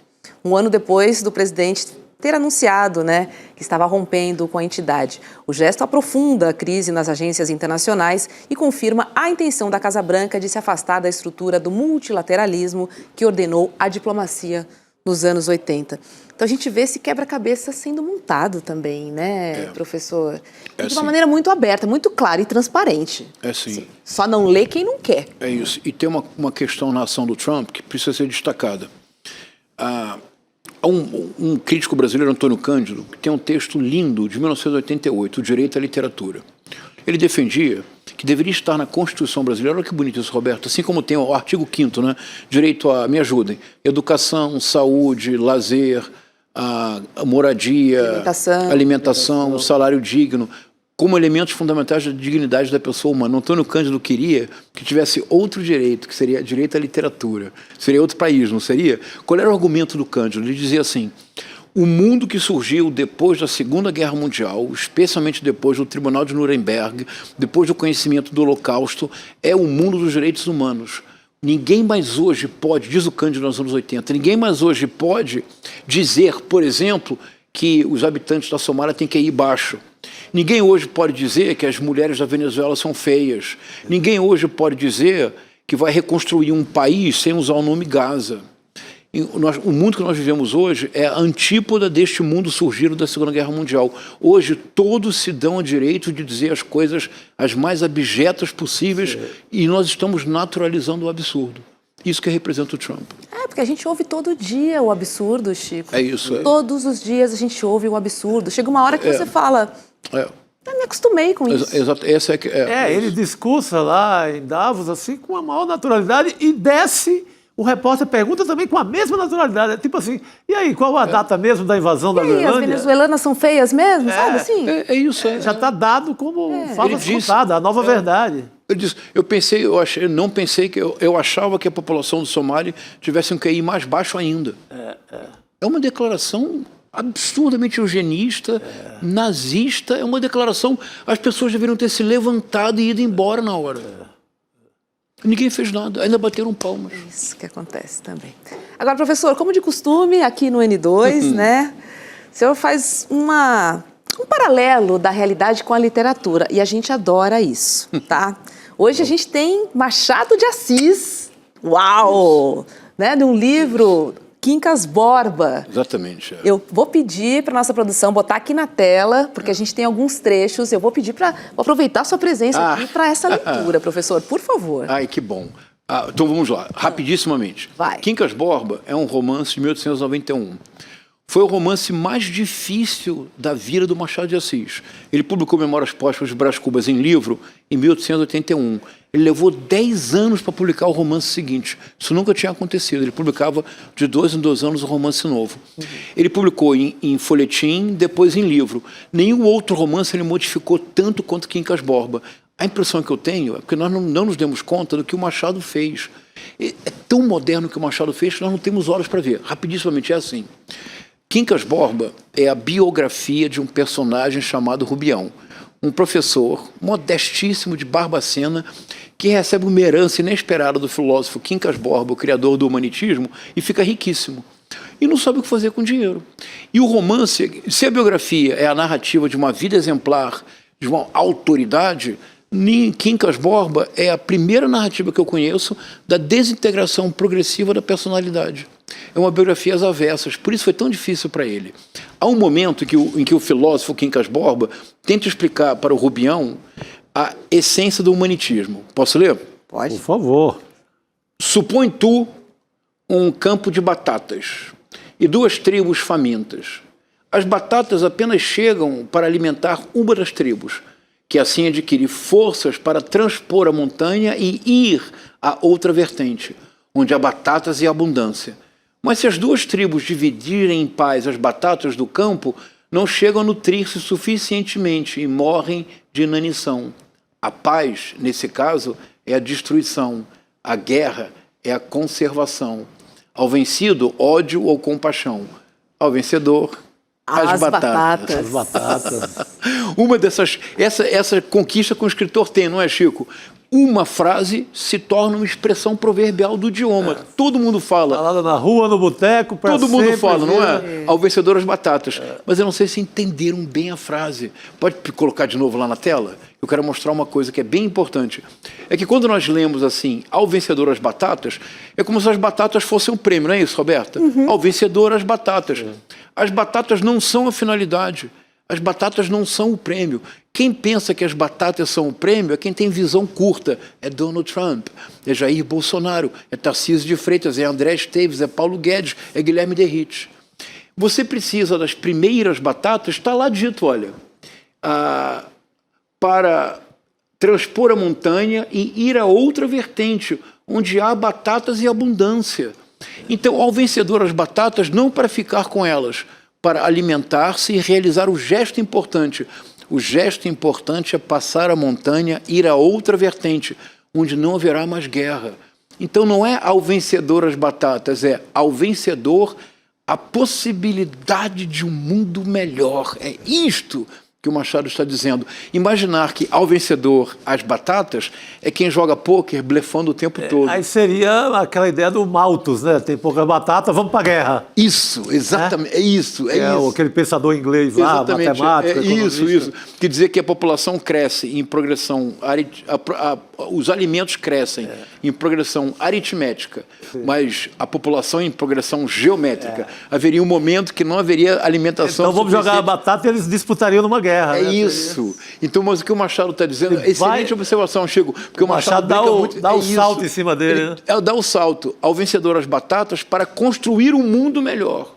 um ano depois do presidente ter anunciado, né, que estava rompendo com a entidade. O gesto aprofunda a crise nas agências internacionais e confirma a intenção da Casa Branca de se afastar da estrutura do multilateralismo que ordenou a diplomacia nos anos 80. Então a gente vê esse quebra-cabeça sendo montado também, né, professor? E de uma maneira muito aberta, muito clara e transparente. É sim. Só não lê quem não quer. É isso. E tem uma questão na ação do Trump que precisa ser destacada. Há um crítico brasileiro, Antônio Cândido, que tem um texto lindo de 1988, O Direito à Literatura. Ele defendia que deveria estar na Constituição brasileira, olha que bonito isso, Roberto, assim como tem o artigo 5º, né? Direito a, me ajudem, educação, saúde, lazer, a moradia, alimentação, salário digno, como elementos fundamentais da dignidade da pessoa humana. Antônio Cândido queria que tivesse outro direito, que seria direito à literatura. Seria outro país, não seria? Qual era o argumento do Cândido? Ele dizia assim: o mundo que surgiu depois da Segunda Guerra Mundial, especialmente depois do Tribunal de Nuremberg, depois do conhecimento do Holocausto, é o mundo dos direitos humanos. Ninguém mais hoje pode, diz o Cândido nos anos 80, ninguém mais hoje pode dizer, por exemplo, que os habitantes da Somália têm QI baixo. Ninguém hoje pode dizer que as mulheres da Venezuela são feias. Ninguém hoje pode dizer que vai reconstruir um país sem usar o nome Gaza. O mundo que nós vivemos hoje é a antípoda deste mundo surgido da Segunda Guerra Mundial. Hoje todos se dão o direito de dizer as coisas as mais abjetas possíveis e nós estamos naturalizando o absurdo. Isso que representa o Trump. Porque a gente ouve todo dia o absurdo, Chico. É isso. Todos os dias a gente ouve o absurdo. Chega uma hora que você fala... Eu me acostumei com isso. Exato. Ele discursa lá em Davos assim com a maior naturalidade e desce... O repórter pergunta também com a mesma naturalidade. É tipo assim, e aí, qual a data mesmo da invasão da Groenlândia? As venezuelanas são feias mesmo, sabe assim? É isso. Já está dado como fala contada, a nova verdade. Ele disse, não pensei que eu achava que a população do Somália tivesse um QI mais baixo ainda. É uma declaração absurdamente eugenista, nazista, é uma declaração... As pessoas deveriam ter se levantado e ido embora na hora. Ninguém fez nada, ainda bateram palmas. Isso que acontece também. Agora, professor, como de costume, aqui no N2, né, o senhor faz um paralelo da realidade com a literatura, e a gente adora isso, tá? Hoje a gente tem Machado de Assis, uau! Né, de um livro... Quincas Borba. Exatamente. Eu vou pedir para nossa produção botar aqui na tela, porque a gente tem alguns trechos. Eu vou pedir para aproveitar a sua presença aqui para essa leitura, professor, por favor. Ai, que bom. Então vamos lá, rapidissimamente. Vai. Quincas Borba é um romance de 1891. Foi o romance mais difícil da vida do Machado de Assis. Ele publicou Memórias Póstumas de Brás Cubas em livro em 1881. Ele levou 10 anos para publicar o romance seguinte. Isso nunca tinha acontecido. Ele publicava de 2 em 2 anos um romance novo. Ele publicou em folhetim, depois em livro. Nenhum outro romance ele modificou tanto quanto Quincas Borba. A impressão que eu tenho é porque nós não nos demos conta do que o Machado fez. É tão moderno o que o Machado fez que nós não temos horas para ver. Rapidissimamente é assim. Quincas Borba é a biografia de um personagem chamado Rubião, um professor modestíssimo de Barbacena que recebe uma herança inesperada do filósofo Quincas Borba, o criador do humanitismo, e fica riquíssimo. E não sabe o que fazer com dinheiro. E o romance, se a biografia é a narrativa de uma vida exemplar, de uma autoridade, Quincas Borba é a primeira narrativa que eu conheço da desintegração progressiva da personalidade. É uma biografia às avessas, por isso foi tão difícil para ele. Há um momento em que o filósofo Quincas Borba tenta explicar para o Rubião a essência do humanitismo. Posso ler? Pode. Por favor. Supõe tu um campo de batatas e 2 tribos famintas. As batatas apenas chegam para alimentar uma das tribos, que assim adquire forças para transpor a montanha e ir a outra vertente, onde há batatas e abundância. Mas se as duas tribos dividirem em paz as batatas do campo, não chegam a nutrir-se suficientemente e morrem de inanição. A paz, nesse caso, é a destruição. A guerra é a conservação. Ao vencido, ódio ou compaixão. Ao vencedor, as batatas. As batatas. Uma dessas, essa conquista que o escritor tem, não é, Chico? Uma frase se torna uma expressão proverbial do idioma. Todo mundo fala. Falada na rua, no boteco, pra Todo mundo sempre, fala, não é? É. Ao vencedor as batatas. Mas eu não sei se entenderam bem a frase. Pode colocar de novo lá na tela? Eu quero mostrar uma coisa que é bem importante. É que quando nós lemos assim, ao vencedor as batatas, é como se as batatas fossem um prêmio, não é isso, Roberta? Ao vencedor as batatas. As batatas não são a finalidade. As batatas não são o prêmio. Quem pensa que as batatas são o prêmio é quem tem visão curta. É Donald Trump, é Jair Bolsonaro, é Tarcísio de Freitas, é André Esteves, é Paulo Guedes, é Guilherme Derrite. Você precisa das primeiras batatas, está lá dito, olha, para transpor a montanha e ir a outra vertente, onde há batatas e abundância. Então, ao vencedor as batatas, não para ficar com elas, para alimentar-se e realizar o gesto importante. O gesto importante é passar a montanha, ir a outra vertente, onde não haverá mais guerra. Então não é ao vencedor as batatas, é ao vencedor a possibilidade de um mundo melhor. É isto que o Machado está dizendo. Imaginar que ao vencedor as batatas é quem joga pôquer blefando o tempo todo. Aí seria aquela ideia do Malthus, né? Tem pouca batata, vamos para a guerra. Isso, exatamente. É isso. Aquele pensador inglês lá, exatamente. matemático, Isso. Quer dizer que a população cresce em progressão... Os alimentos crescem em progressão aritmética, mas a população em progressão geométrica. Haveria um momento que não haveria alimentação Então vamos jogar a batata e eles disputariam numa guerra. É, né? Isso. Então, mas o que o Machado está dizendo... Excelente observação, Chico. Porque o Machado dá o salto em cima dele. Ele dá o salto ao vencedor as batatas para construir um mundo melhor.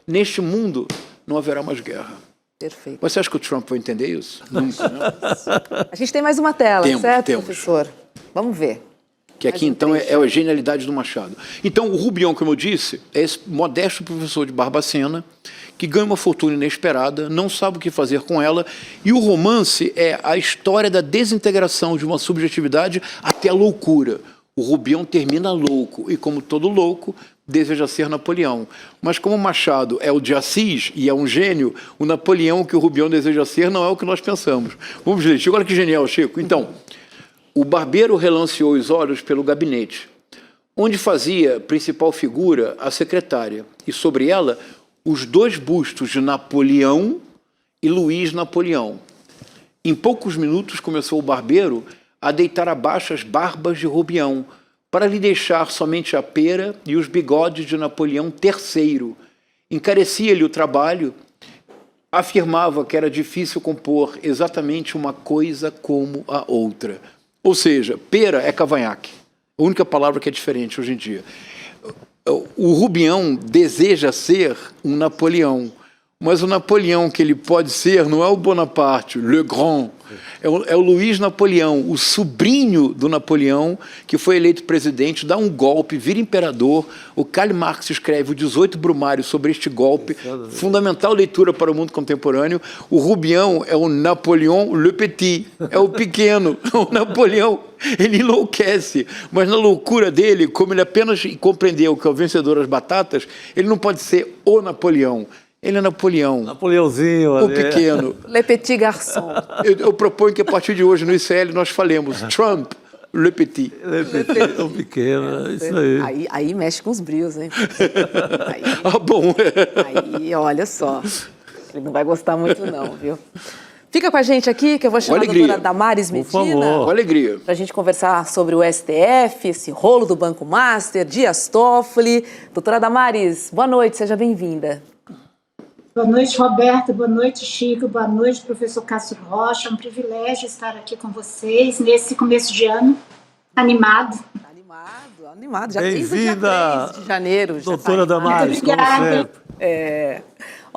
Neste mundo não haverá mais guerra. Perfeito. Você acha que o Trump vai entender isso? Nunca, né? A gente tem mais uma tela, certo, temos. professor? Vamos ver. Que aqui, então, é a genialidade do Machado. Então, o Rubião, como eu disse, é esse modesto professor de Barbacena, que ganha uma fortuna inesperada, não sabe o que fazer com ela, e o romance é a história da desintegração de uma subjetividade até a loucura. O Rubião termina louco, e como todo louco, deseja ser Napoleão. Mas como Machado é o de Assis e é um gênio, o Napoleão que o Rubião deseja ser não é o que nós pensamos. Vamos ler, Chico, olha que genial, Chico. Então, o barbeiro relanceou os olhos pelo gabinete, onde fazia principal figura a secretária, e sobre ela os dois bustos de Napoleão e Luís Napoleão. Em poucos minutos começou o barbeiro a deitar abaixo as barbas de Rubião, para lhe deixar somente a pera e os bigodes de Napoleão III. Encarecia-lhe o trabalho, afirmava que era difícil compor exatamente uma coisa como a outra. Ou seja, pera é cavanhaque, a única palavra que é diferente hoje em dia. O Rubião deseja ser um Napoleão, mas o Napoleão que ele pode ser não é o Bonaparte, Le Grand, é o Luís Napoleão, o sobrinho do Napoleão, que foi eleito presidente, dá um golpe, vira imperador. O Karl Marx escreve o 18 Brumário sobre este golpe, fundamental leitura para o mundo contemporâneo. O Rubião é o Napoleon Le Petit, é o pequeno, o Napoleão. Ele enlouquece, mas na loucura dele, como ele apenas compreendeu que é o vencedor das batatas, ele não pode ser o Napoleão. Ele é Napoleão. Napoleãozinho. O pequeno. Le Petit Garçon. Eu proponho que a partir de hoje no ICL nós falemos Trump, Le Petit. Le Petit, o pequeno, isso aí. Aí mexe com os brios, hein? Bom. Aí, olha só. Ele não vai gostar muito não, viu? Fica com a gente aqui, que eu vou chamar a doutora Damares Medina. Com alegria. Para a gente conversar sobre o STF, esse rolo do Banco Master, Dias Toffoli. Doutora Damares, boa noite, seja bem-vinda. Boa noite, Roberta. Boa noite, Chico. Boa noite, professor Cássio Rocha. É um privilégio estar aqui com vocês nesse começo de ano, animado. Animado. Já desde o dia 3 de janeiro. Doutora Damares, como sempre.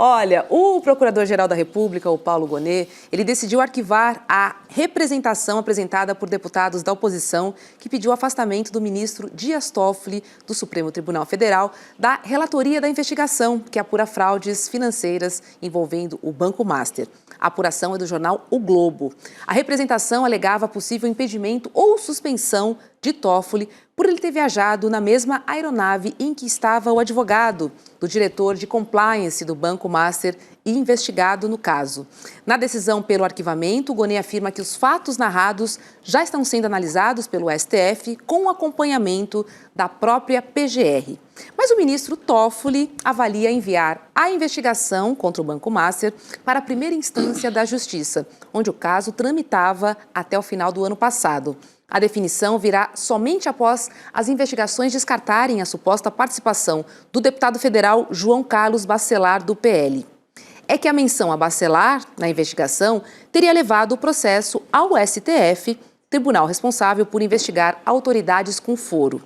Olha, o Procurador-Geral da República, o Paulo Gonet, ele decidiu arquivar a representação apresentada por deputados da oposição que pediu o afastamento do ministro Dias Toffoli do Supremo Tribunal Federal da relatoria da investigação que apura fraudes financeiras envolvendo o Banco Master. A apuração é do jornal O Globo. A representação alegava possível impedimento ou suspensão de Toffoli por ele ter viajado na mesma aeronave em que estava o advogado do diretor de compliance do Banco Master e investigado no caso. Na decisão pelo arquivamento, o Gonet afirma que os fatos narrados já estão sendo analisados pelo STF com acompanhamento da própria PGR. Mas o ministro Toffoli avalia enviar a investigação contra o Banco Master para a primeira instância da Justiça, onde o caso tramitava até o final do ano passado. A definição virá somente após as investigações descartarem a suposta participação do deputado federal João Carlos Bacelar, do PL. É que a menção a Bacelar na investigação teria levado o processo ao STF, tribunal responsável por investigar autoridades com foro.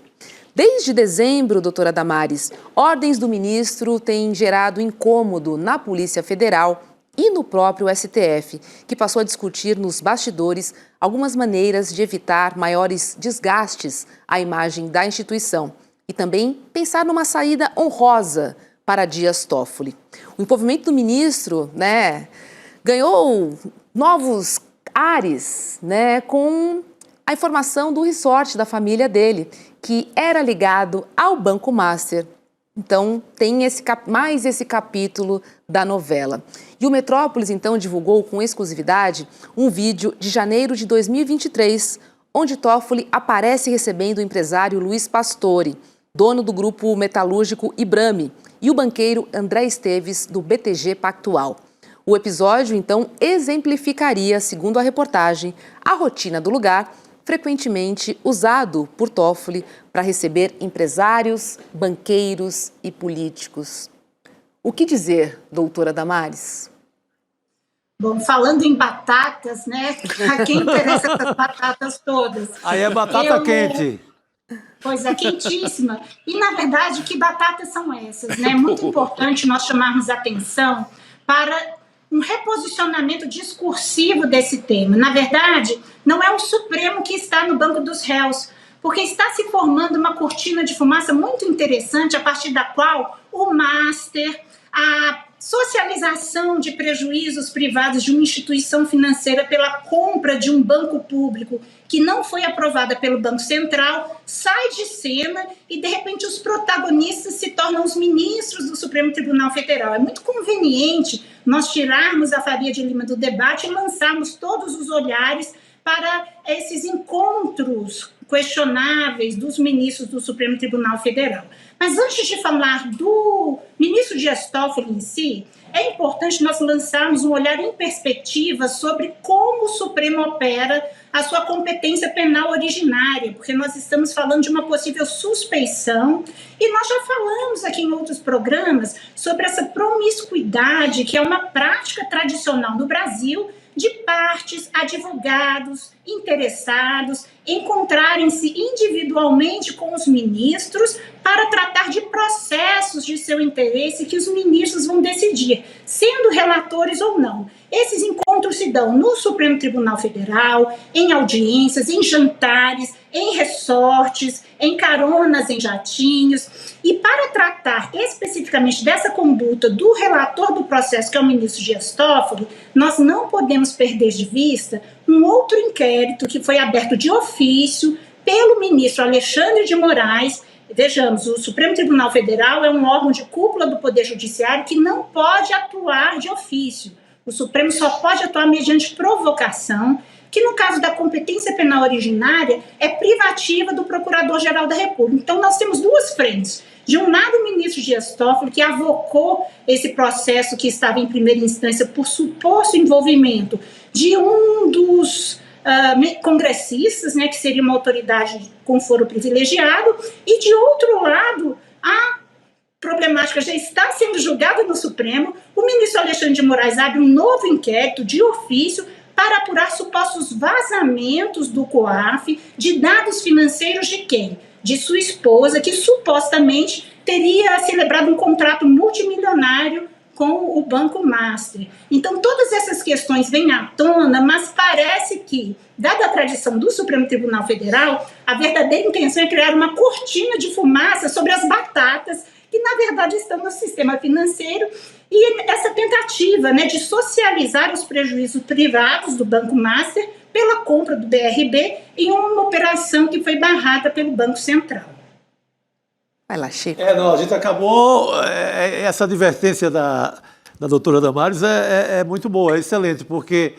Desde dezembro, doutora Damares, ordens do ministro têm gerado incômodo na Polícia Federal e no próprio STF, que passou a discutir nos bastidores algumas maneiras de evitar maiores desgastes à imagem da instituição e também pensar numa saída honrosa para Dias Toffoli. O envolvimento do ministro, ganhou novos ares, com a informação do resort da família dele, que era ligado ao Banco Master. Então, tem mais esse capítulo da novela. E o Metrópolis, então, divulgou com exclusividade um vídeo de janeiro de 2023, onde Toffoli aparece recebendo o empresário Luiz Pastore, dono do grupo metalúrgico Ibrame, e o banqueiro André Esteves, do BTG Pactual. O episódio, então, exemplificaria, segundo a reportagem, a rotina do lugar, frequentemente usado por Toffoli para receber empresários, banqueiros e políticos. O que dizer, doutora Damares? Bom, falando em batatas, a quem interessa essas batatas todas? Aí é batata quente. Pois é, quentíssima. E, na verdade, que batatas são essas? É muito importante nós chamarmos atenção para um reposicionamento discursivo desse tema. Na verdade, não é o Supremo que está no banco dos réus, porque está se formando uma cortina de fumaça muito interessante, a partir da qual o Master, a socialização de prejuízos privados de uma instituição financeira pela compra de um banco público que não foi aprovada pelo Banco Central, sai de cena e, de repente, os protagonistas se tornam os ministros do Supremo Tribunal Federal. É muito conveniente nós tirarmos a Faria de Lima do debate e lançarmos todos os olhares para esses encontros questionáveis dos ministros do Supremo Tribunal Federal. Mas antes de falar do ministro Dias Toffoli em si, é importante nós lançarmos um olhar em perspectiva sobre como o Supremo opera a sua competência penal originária, porque nós estamos falando de uma possível suspeição e nós já falamos aqui em outros programas sobre essa promiscuidade, que é uma prática tradicional no Brasil, de partes, advogados, interessados, encontrarem-se individualmente com os ministros para tratar de processos de seu interesse que os ministros vão decidir, sendo relatores ou não. Esses encontros se dão no Supremo Tribunal Federal, em audiências, em jantares, em resortes, em caronas em jatinhos. E para tratar especificamente dessa conduta do relator do processo, que é o ministro Dias Toffoli, nós não podemos perder de vista um outro inquérito que foi aberto de ofício pelo ministro Alexandre de Moraes. Vejamos, o Supremo Tribunal Federal é um órgão de cúpula do Poder Judiciário que não pode atuar de ofício. O Supremo só pode atuar mediante provocação, que no caso da competência penal originária é privativa do Procurador-Geral da República. Então nós temos duas frentes. De um lado, o ministro Dias Toffoli, que avocou esse processo que estava em primeira instância por suposto envolvimento de um dos congressistas, que seria uma autoridade com foro privilegiado, e de outro lado, a problemática já está sendo julgada no Supremo. O ministro Alexandre de Moraes abre um novo inquérito de ofício para apurar supostos vazamentos do COAF de dados financeiros de quem? De sua esposa, que supostamente teria celebrado um contrato multimilionário com o Banco Master. Então, todas essas questões vêm à tona, mas parece que, dada a tradição do Supremo Tribunal Federal, a verdadeira intenção é criar uma cortina de fumaça sobre as batatas que, na verdade, estão no sistema financeiro, e essa tentativa, né, de socializar os prejuízos privados do Banco Master pela compra do BRB em uma operação que foi barrada pelo Banco Central. Vai lá, Chico. A gente acabou. Essa advertência da doutora Damares é muito boa, é excelente, porque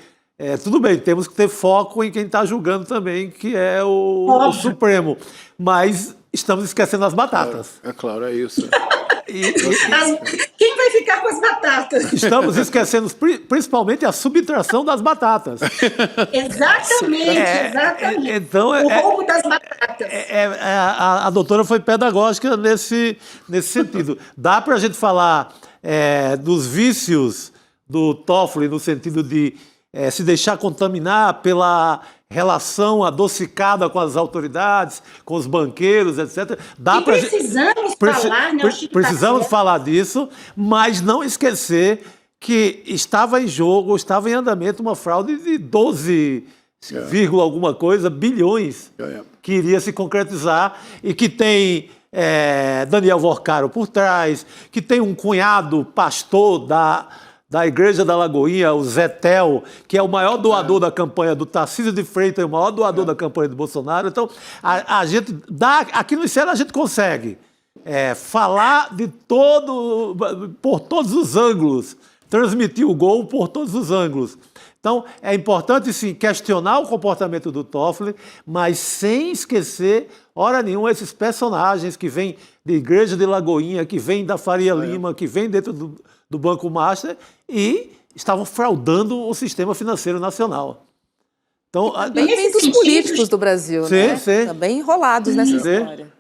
tudo bem, temos que ter foco em quem está julgando também, que é o Supremo, mas estamos esquecendo as batatas. É claro, é isso. Quem vai ficar com as batatas? Estamos esquecendo principalmente a subtração das batatas. Exatamente. Então, o roubo das batatas. A doutora foi pedagógica nesse sentido. Dá para a gente falar dos vícios do Toffoli no sentido de se deixar contaminar pela relação adocicada com as autoridades, com os banqueiros, etc. Precisamos falar disso, mas não esquecer que estava em jogo, estava em andamento uma fraude de 12, alguma coisa, bilhões, que iria se concretizar e que tem Daniel Vorcaro por trás, que tem um cunhado pastor da Igreja da Lagoinha, o Zetel, que é o maior doador da campanha do Tarcísio de Freitas, o maior doador da campanha do Bolsonaro. Então, a gente aqui no ICL a gente consegue falar por todos os ângulos, transmitir o gol por todos os ângulos. Então, é importante, sim, questionar o comportamento do Toffoli, mas sem esquecer, hora nenhuma, esses personagens que vêm da Igreja de Lagoinha, que vêm da Faria Lima, que vêm dentro do Banco Master e estavam fraudando o sistema financeiro nacional. Então, também dos políticos do Brasil, né? Sim. Também enrolados nessa história.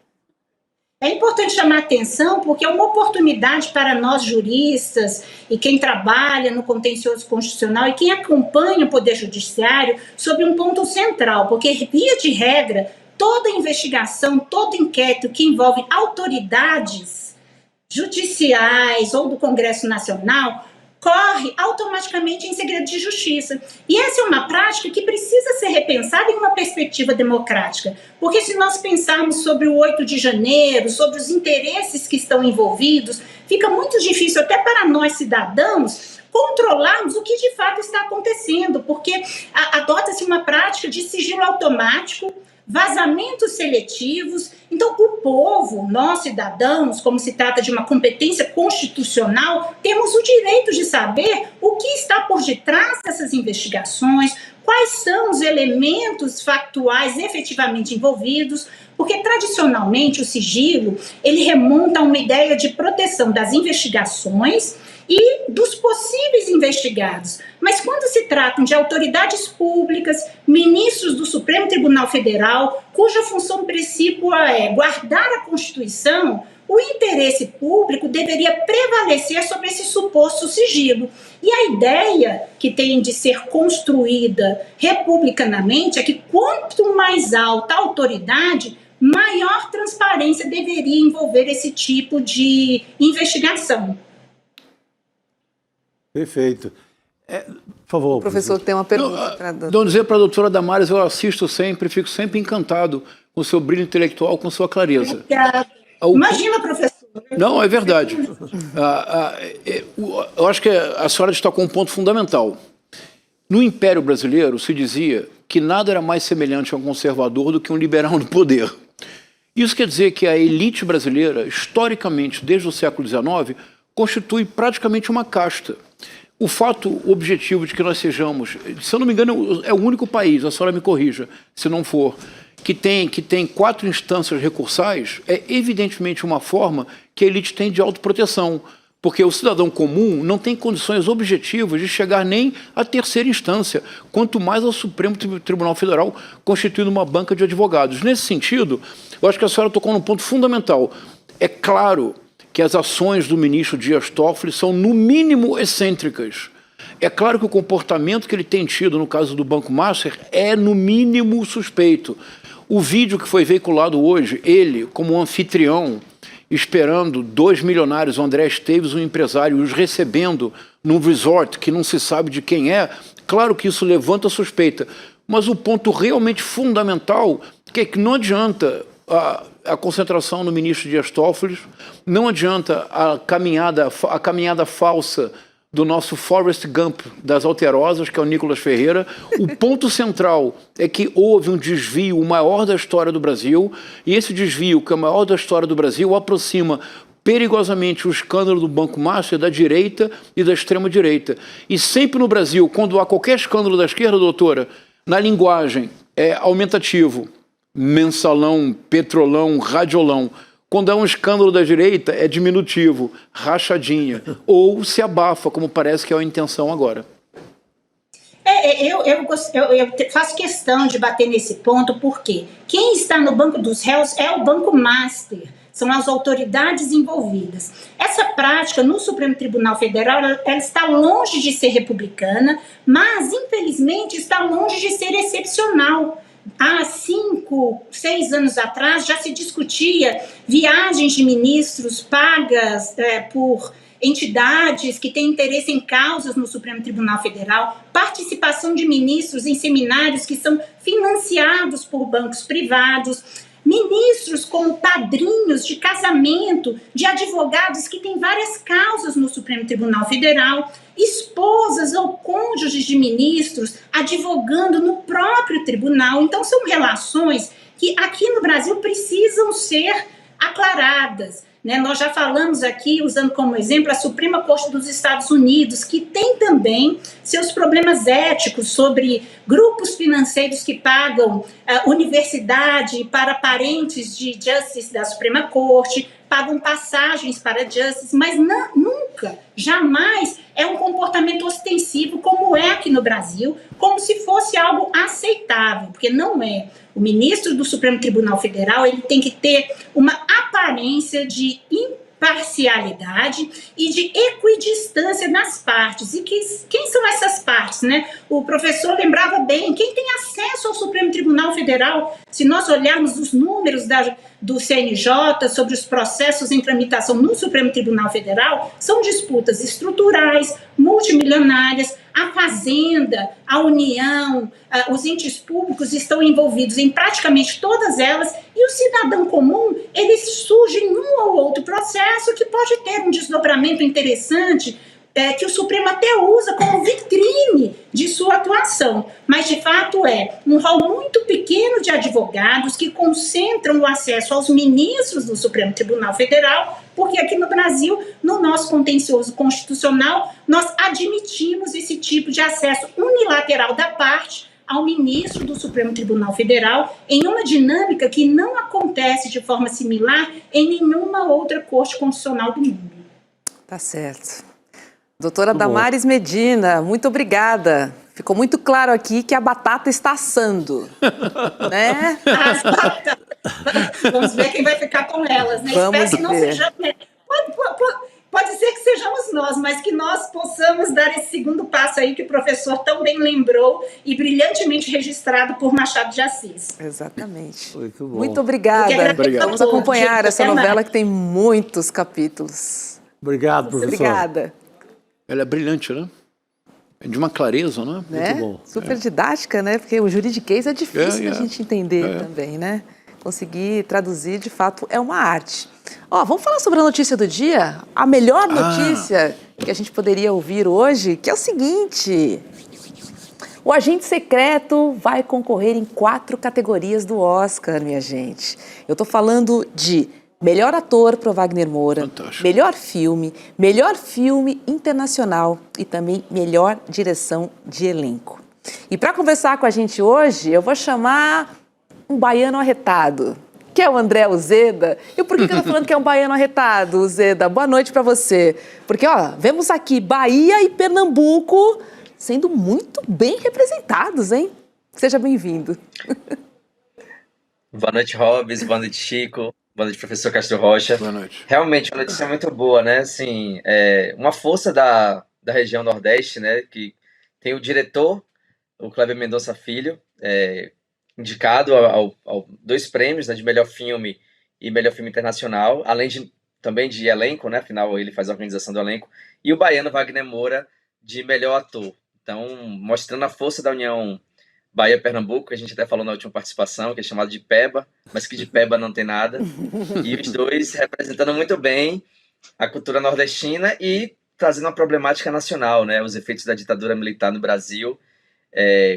É importante chamar atenção porque é uma oportunidade para nós juristas e quem trabalha no contencioso constitucional e quem acompanha o Poder Judiciário sobre um ponto central, porque, via de regra, toda investigação, todo inquérito que envolve autoridades judiciais ou do Congresso Nacional corre automaticamente em segredo de justiça. E essa é uma prática que precisa ser repensada em uma perspectiva democrática, porque se nós pensarmos sobre o 8 de janeiro, sobre os interesses que estão envolvidos, fica muito difícil até para nós cidadãos controlarmos o que de fato está acontecendo, porque adota-se uma prática de sigilo automático, vazamentos seletivos. Então, o povo, nós cidadãos, como se trata de uma competência constitucional, temos o direito de saber o que está por detrás dessas investigações, quais são os elementos factuais efetivamente envolvidos, porque tradicionalmente o sigilo, ele remonta a uma ideia de proteção das investigações e dos possíveis investigados. Mas quando se tratam de autoridades públicas, ministros do Supremo Tribunal Federal, cuja função principal é guardar a Constituição, o interesse público deveria prevalecer sobre esse suposto sigilo. E a ideia que tem de ser construída republicanamente é que quanto mais alta a autoridade, maior transparência deveria envolver esse tipo de investigação. Perfeito. Por favor. O professor tem uma pergunta para a Dona dizer para a doutora Damares, eu assisto sempre, fico sempre encantado com o seu brilho intelectual, com sua clareza. Obrigada. Imagina, professor. Não, é verdade. Eu acho que a senhora destacou um ponto fundamental. No Império Brasileiro se dizia que nada era mais semelhante a um conservador do que um liberal no poder. Isso quer dizer que a elite brasileira, historicamente, desde o século XIX, constitui praticamente uma casta. O fato objetivo de que nós sejamos, se eu não me engano, é o único país, a senhora me corrija, se não for, que tem 4 instâncias recursais, é evidentemente uma forma que a elite tem de autoproteção, porque o cidadão comum não tem condições objetivas de chegar nem à 3ª instância, quanto mais ao Supremo Tribunal Federal, constituindo uma banca de advogados. Nesse sentido, eu acho que a senhora tocou num ponto fundamental. É claro que as ações do ministro Dias Toffoli são, no mínimo, excêntricas. É claro que o comportamento que ele tem tido no caso do Banco Master é, no mínimo, suspeito. O vídeo que foi veiculado hoje, ele, como anfitrião, esperando 2 milionários, o André Esteves, um empresário, os recebendo num resort que não se sabe de quem é, claro que isso levanta suspeita. Mas o ponto realmente fundamental é que não adianta a concentração no ministro Dias Toffoli, não adianta a caminhada falsa do nosso Forrest Gump das Alterosas, que é o Nicolas Ferreira. O ponto central é que houve um desvio, o maior da história do Brasil, e esse desvio, que é o maior da história do Brasil, aproxima perigosamente o escândalo do Banco Master da direita e da extrema-direita. E sempre no Brasil, quando há qualquer escândalo da esquerda, doutora, na linguagem é aumentativo, mensalão, petrolão, radiolão. Quando há um escândalo da direita, é diminutivo, rachadinha, ou se abafa, como parece que é a intenção agora. Eu faço questão de bater nesse ponto, porque quem está no banco dos réus é o Banco Master, são as autoridades envolvidas. Essa prática no Supremo Tribunal Federal, ela está longe de ser republicana, mas, infelizmente, está longe de ser excepcional. Há 5, 6 anos atrás já se discutia viagens de ministros pagas por entidades que têm interesse em causas no Supremo Tribunal Federal, participação de ministros em seminários que são financiados por bancos privados, ministros como padrinhos de casamento de advogados que têm várias causas no Supremo Tribunal Federal, esposas ou cônjuges de ministros advogando no próprio tribunal. Então, são relações que aqui no Brasil precisam ser aclaradas. Nós já falamos aqui, usando como exemplo, a Suprema Corte dos Estados Unidos, que tem também seus problemas éticos sobre grupos financeiros que pagam universidade para parentes de justice da Suprema Corte, pagam passagens para justice, mas nunca, jamais é um comportamento ostensivo como é aqui no Brasil, como se fosse algo aceitável, porque não é. O ministro do Supremo Tribunal Federal, ele tem que ter uma aparência de imparcialidade e de equidistância nas partes. E quem são essas partes, né? O professor lembrava bem, quem tem acesso ao Supremo Tribunal Federal, se nós olharmos os números do CNJ sobre os processos em tramitação no Supremo Tribunal Federal, são disputas estruturais, multimilionárias, a Fazenda, a União, os entes públicos estão envolvidos em praticamente todas elas, e o cidadão comum, ele surge em um ou outro processo que pode ter um desdobramento interessante, que o Supremo até usa como vitrine de sua atuação, mas de fato é um rol muito pequeno de advogados que concentram o acesso aos ministros do Supremo Tribunal Federal, porque aqui no Brasil, no nosso contencioso constitucional, nós admitimos esse tipo de acesso unilateral da parte ao ministro do Supremo Tribunal Federal em uma dinâmica que não acontece de forma similar em nenhuma outra corte constitucional do mundo. Tá certo. Doutora Damares Medina, muito obrigada. Ficou muito claro aqui que a batata está assando, né? As batatas. Vamos ver quem vai ficar com elas, né? Vamos Espero que não sejamos... Pode ser que sejamos nós, mas que nós possamos dar esse segundo passo aí que o professor tão bem lembrou e brilhantemente registrado por Machado de Assis. Exatamente. Muito bom. Muito obrigada. Vamos acompanhar essa novela que tem muitos capítulos. Obrigado, professor. Obrigada. Ela é brilhante, né? É de uma clareza, né? Né? Muito bom. Super didática, né? Porque o juridiquês é difícil da gente entender também, né? Conseguir traduzir, de fato, é uma arte. Vamos falar sobre a notícia do dia? A melhor notícia que a gente poderia ouvir hoje, que é o seguinte: o Agente Secreto vai concorrer em 4 categorias do Oscar, minha gente. Eu tô falando de melhor ator para o Wagner Moura, Fantástico. melhor filme internacional e também melhor direção de elenco. E para conversar com a gente hoje, eu vou chamar um baiano arretado, que é o André Uzeda. E por que eu tô falando que é um baiano arretado, Uzeda? Boa noite para você. Porque, vemos aqui Bahia e Pernambuco sendo muito bem representados, hein? Seja bem-vindo. Boa noite, Robes. Boa noite, Chico. Boa noite, professor Castro Rocha. Boa noite. Realmente, uma notícia muito boa, né? Assim, uma força da região Nordeste, né? Que tem o diretor, o Kleber Mendonça Filho, indicado ao 2 prêmios, né, de melhor filme e melhor filme internacional, além também de elenco, né? Afinal, ele faz a organização do elenco, e o baiano Wagner Moura de melhor ator. Então, mostrando a força da união Bahia-Pernambuco, que a gente até falou na última participação, que é chamado de Peba, mas que de Peba não tem nada. E os dois representando muito bem a cultura nordestina e trazendo uma problemática nacional, né? Os efeitos da ditadura militar no Brasil,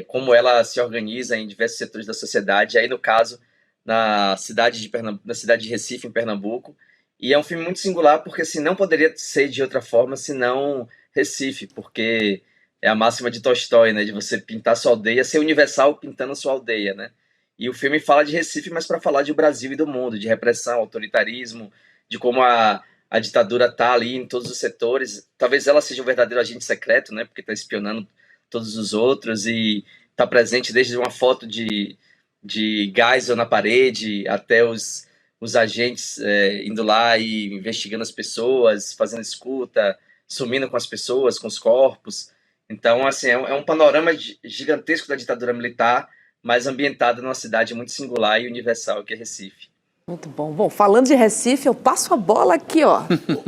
como ela se organiza em diversos setores da sociedade, aí no caso, na cidade de Recife, em Pernambuco. E é um filme muito singular, porque assim, não poderia ser de outra forma senão Recife, porque é a máxima de Tolstói, né, de você pintar sua aldeia, ser universal pintando sua aldeia, né? E o filme fala de Recife, mas para falar de Brasil e do mundo, de repressão, autoritarismo, de como a ditadura está ali em todos os setores. Talvez ela seja um verdadeiro agente secreto, né, porque está espionando todos os outros e está presente desde uma foto de Geisel na parede até os agentes indo lá e investigando as pessoas, fazendo escuta, sumindo com as pessoas, com os corpos. Então, assim, é um panorama gigantesco da ditadura militar, mas ambientado numa cidade muito singular e universal, que é Recife. Muito bom. Bom, falando de Recife, eu passo a bola aqui, ó.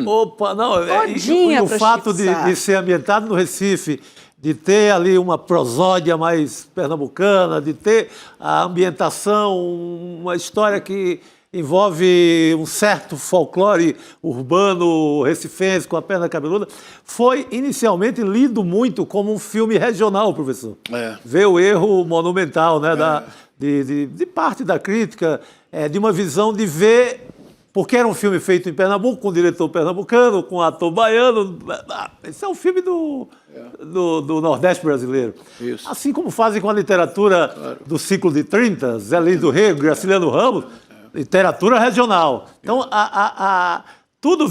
Opa, não, Todinha o fato de ser ambientado no Recife, de ter ali uma prosódia mais pernambucana, de ter a ambientação, uma história que envolve um certo folclore urbano recifense com a perna cabeluda, foi inicialmente lido muito como um filme regional, professor. Vê o erro monumental, né, de parte da crítica, de uma visão de ver, porque era um filme feito em Pernambuco, com um diretor pernambucano, com um ator baiano. Esse é um filme do Nordeste brasileiro. Isso. Assim como fazem com a literatura do ciclo de 30, Zé Lins do Rego, Graciliano Ramos, literatura regional. Então, tudo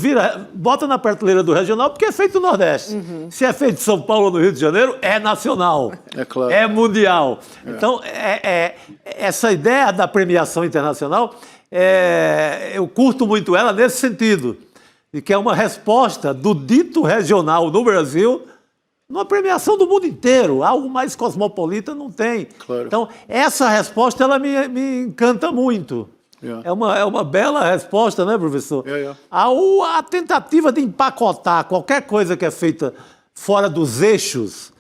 bota na prateleira do regional porque é feito no Nordeste. Se é feito em São Paulo ou no Rio de Janeiro, é nacional. É claro. É mundial. Então, essa ideia da premiação internacional, eu curto muito ela nesse sentido, de que é uma resposta do dito regional no Brasil numa premiação do mundo inteiro. Algo mais cosmopolita não tem. Claro. Então, essa resposta ela me encanta muito. É uma bela resposta, né, professor? A tentativa de empacotar qualquer coisa que é feita fora dos eixos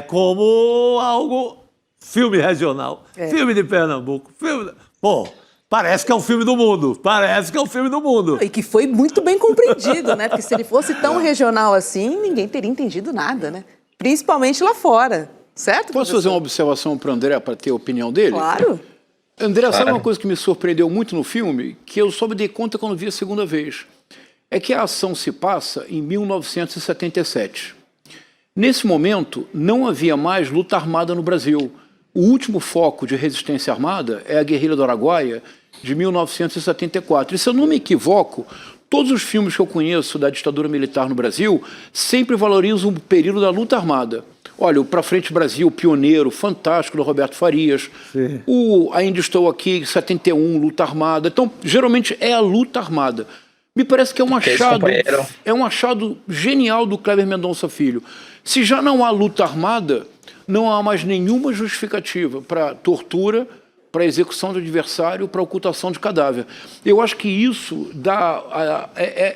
como algo filme regional, filme de Pernambuco, Pô, parece que é um filme do mundo, E que foi muito bem compreendido, né? Porque se ele fosse tão regional assim, ninguém teria entendido nada, né? Principalmente lá fora, certo? Posso fazer uma observação para o André, para ter a opinião dele? Claro. André, sabe uma coisa que me surpreendeu muito no filme, que eu só me dei conta quando vi a segunda vez? É que a ação se passa em 1977. Nesse momento, não havia mais luta armada no Brasil. O último foco de resistência armada é a guerrilha do Araguaia, de 1974. E se eu não me equivoco, todos os filmes que eu conheço da ditadura militar no Brasil sempre valorizam o período da luta armada. Olha, o Pra Frente Brasil, pioneiro, fantástico, do Roberto Farias. Sim. O Ainda Estou Aqui, 71, luta armada. Então, geralmente é a luta armada. Me parece que é um achado genial do Kleber Mendonça Filho. Se já não há luta armada, não há mais nenhuma justificativa para tortura, para execução do adversário, para ocultação de cadáver. Eu acho que isso dá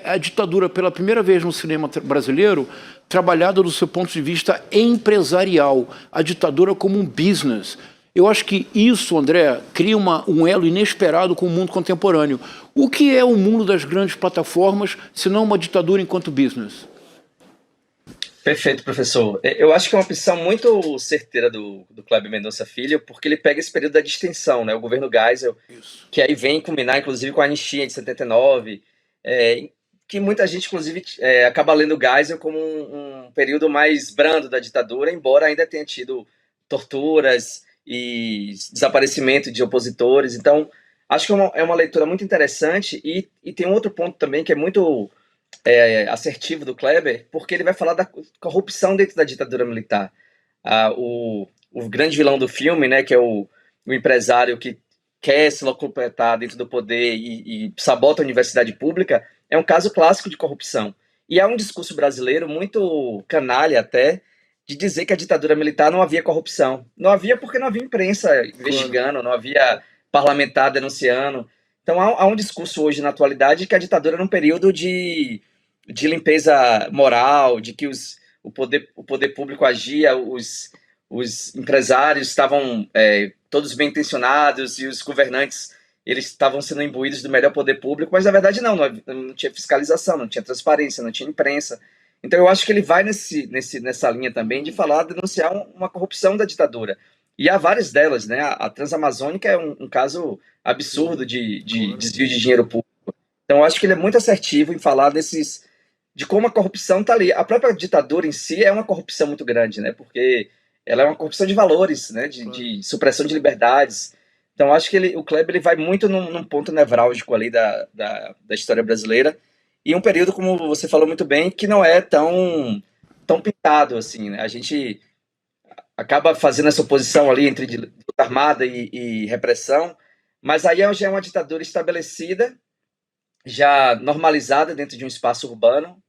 a ditadura pela primeira vez no cinema brasileiro trabalhada do seu ponto de vista empresarial, a ditadura como um business. Eu acho que isso, André, cria um elo inesperado com o mundo contemporâneo. O que é o mundo das grandes plataformas, se não uma ditadura enquanto business? Perfeito, professor. Eu acho que é uma opção muito certeira do Kleber Mendonça Filho, porque ele pega esse período da distensão, né? O governo Geisel, que aí vem culminar, inclusive, com a anistia de 79, que muita gente, inclusive, acaba lendo Geisel como um período mais brando da ditadura, embora ainda tenha tido torturas e desaparecimento de opositores. Então, acho que é uma leitura muito interessante e tem um outro ponto também que é muito assertivo do Kleber, porque ele vai falar da corrupção dentro da ditadura militar. O grande vilão do filme, né, que é o empresário que quer se locupletar dentro do poder e sabota a universidade pública, é um caso clássico de corrupção. E há um discurso brasileiro muito canalha até, de dizer que a ditadura militar não havia corrupção. Não havia porque não havia imprensa investigando, não havia parlamentar denunciando. Então há um discurso hoje na atualidade que a ditadura era um período de limpeza moral, de que o poder público agia, os empresários estavam todos bem intencionados e os governantes eles estavam sendo imbuídos do melhor poder público, mas na verdade não tinha fiscalização, não tinha transparência, não tinha imprensa. Então eu acho que ele vai nessa linha também de denunciar uma corrupção da ditadura. E há várias delas, né? A Transamazônica é um caso absurdo de desvio de dinheiro público. Então eu acho que ele é muito assertivo em falar de como a corrupção está ali. A própria ditadura em si é uma corrupção muito grande, né? Porque ela é uma corrupção de valores, né? De supressão de liberdades. Então acho que o Kleber ele vai muito num ponto nevrálgico ali da história brasileira. E um período, como você falou muito bem, que não é tão pintado assim, né? A gente acaba fazendo essa oposição ali entre luta armada e repressão, mas aí já é uma ditadura estabelecida, já normalizada dentro de um espaço urbano,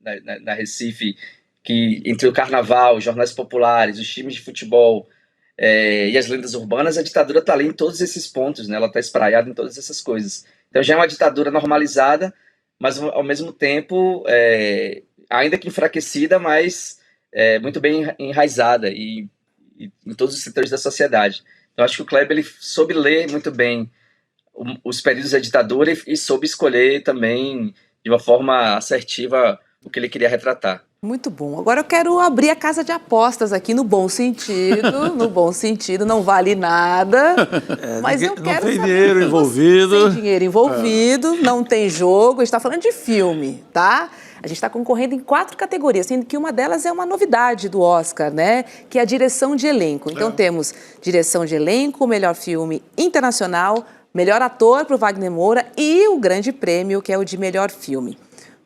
na Recife, que entre o carnaval, os jornais populares, os times de futebol e as lendas urbanas, a ditadura está ali em todos esses pontos, né? Ela está espraiada em todas essas coisas. Então já é uma ditadura normalizada, mas ao mesmo tempo, ainda que enfraquecida, mas muito bem enraizada e em todos os setores da sociedade. Então acho que o Kleber ele soube ler muito bem os períodos da ditadura e soube escolher também de uma forma assertiva o que ele queria retratar. Muito bom. Agora eu quero abrir a casa de apostas aqui no bom sentido, não vale nada, mas eu quero não tem saber dinheiro envolvido. Tem dinheiro envolvido, não tem jogo, a gente está falando de filme, tá? A gente está concorrendo em 4 categorias, sendo que uma delas é uma novidade do Oscar, né? Que é a direção de elenco. Então temos direção de elenco, melhor filme internacional, melhor ator para o Wagner Moura e o grande prêmio, que é o de melhor filme.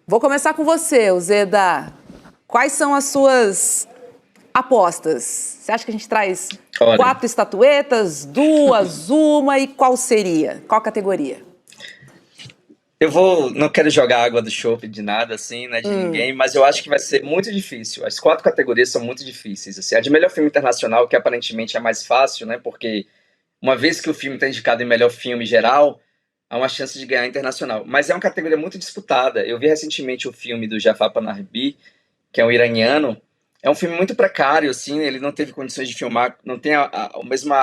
Vou começar com você, Uzeda. Quais são as suas apostas? Você acha que a gente traz 4 estatuetas, 2, uma e qual seria? Qual categoria? Não quero jogar água do chope de nada, assim, né, de ninguém, mas eu acho que vai ser muito difícil. As 4 categorias são muito difíceis. Assim, a de melhor filme internacional, que aparentemente é mais fácil, né, porque uma vez que o filme está indicado em melhor filme geral, há uma chance de ganhar internacional. Mas é uma categoria muito disputada. Eu vi recentemente o filme do Jafar Panahi, que é um iraniano. É um filme muito precário, assim, ele não teve condições de filmar, não tem o mesmo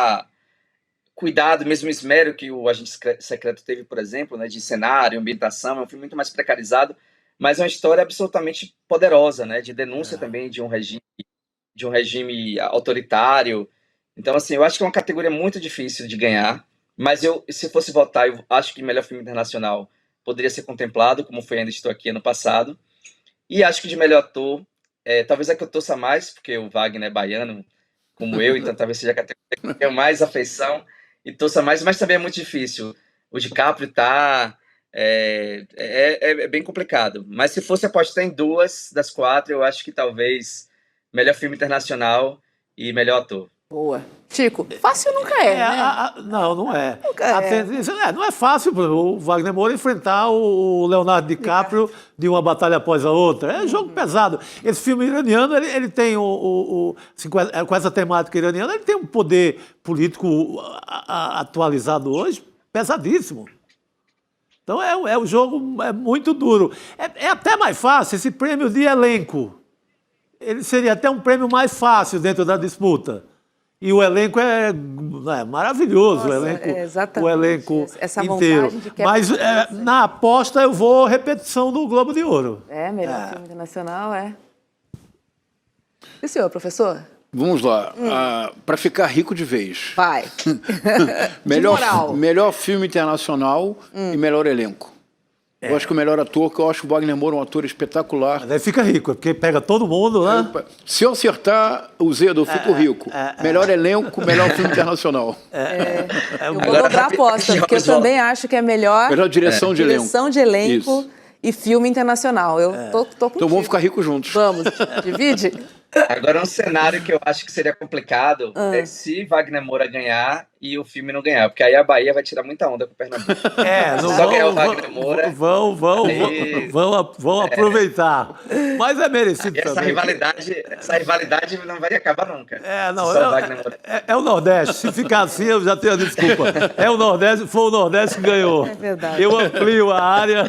cuidado, o mesmo esmero que o Agente Secreto teve, por exemplo, né, de cenário, ambientação. É um filme muito mais precarizado, mas é uma história absolutamente poderosa, né, de denúncia também de um regime autoritário. Então, assim, eu acho que é uma categoria muito difícil de ganhar, mas se fosse votar, eu acho que melhor filme internacional poderia ser contemplado, como foi Ainda Estou Aqui ano passado. E acho que de melhor ator, talvez a que eu torça mais, porque o Wagner é baiano, como eu, então talvez seja a categoria que eu tenha mais afeição e torça mais, mas também é muito difícil. O DiCaprio é bem complicado. Mas se fosse apostar em 2 das 4, eu acho que talvez melhor filme internacional e melhor ator. Boa. Chico, fácil nunca é, né? Não é. Nunca é. Não é fácil o Wagner Moura enfrentar o Leonardo DiCaprio de uma batalha após a outra. É jogo pesado. Esse filme iraniano, ele tem assim, com essa temática iraniana, ele tem um poder político atualizado hoje pesadíssimo. Então o jogo é muito duro. É até mais fácil esse prêmio de elenco. Ele seria até um prêmio mais fácil dentro da disputa. E o elenco é maravilhoso. Nossa, o elenco essa inteiro. Mas na aposta eu vou repetição do Globo de Ouro. Melhor filme internacional, E o senhor, professor? Vamos lá. Para ficar rico de vez. Vai. melhor filme internacional e melhor elenco. Eu acho que o melhor ator, que eu acho o Wagner Moura um ator espetacular. Mas aí fica rico, porque pega todo mundo, né? Se eu acertar o Zeda, eu fico rico. Melhor elenco, melhor filme internacional. Eu vou dobrar a aposta, porque eu também acho que é melhor direção de elenco e filme internacional. Eu tô contigo. Então vamos ficar ricos juntos. Vamos. Divide? Agora, um cenário que eu acho que seria complicado é se Wagner Moura ganhar e o filme não ganhar, porque aí a Bahia vai tirar muita onda com o Pernambuco. Não Só ganhar o Wagner Moura. Vão aproveitar. Mas é merecido Essa também. rivalidade não vai acabar nunca. É o Nordeste. Se ficar assim, eu já tenho a desculpa. É o Nordeste, foi o Nordeste que ganhou. É verdade. Eu amplio a área.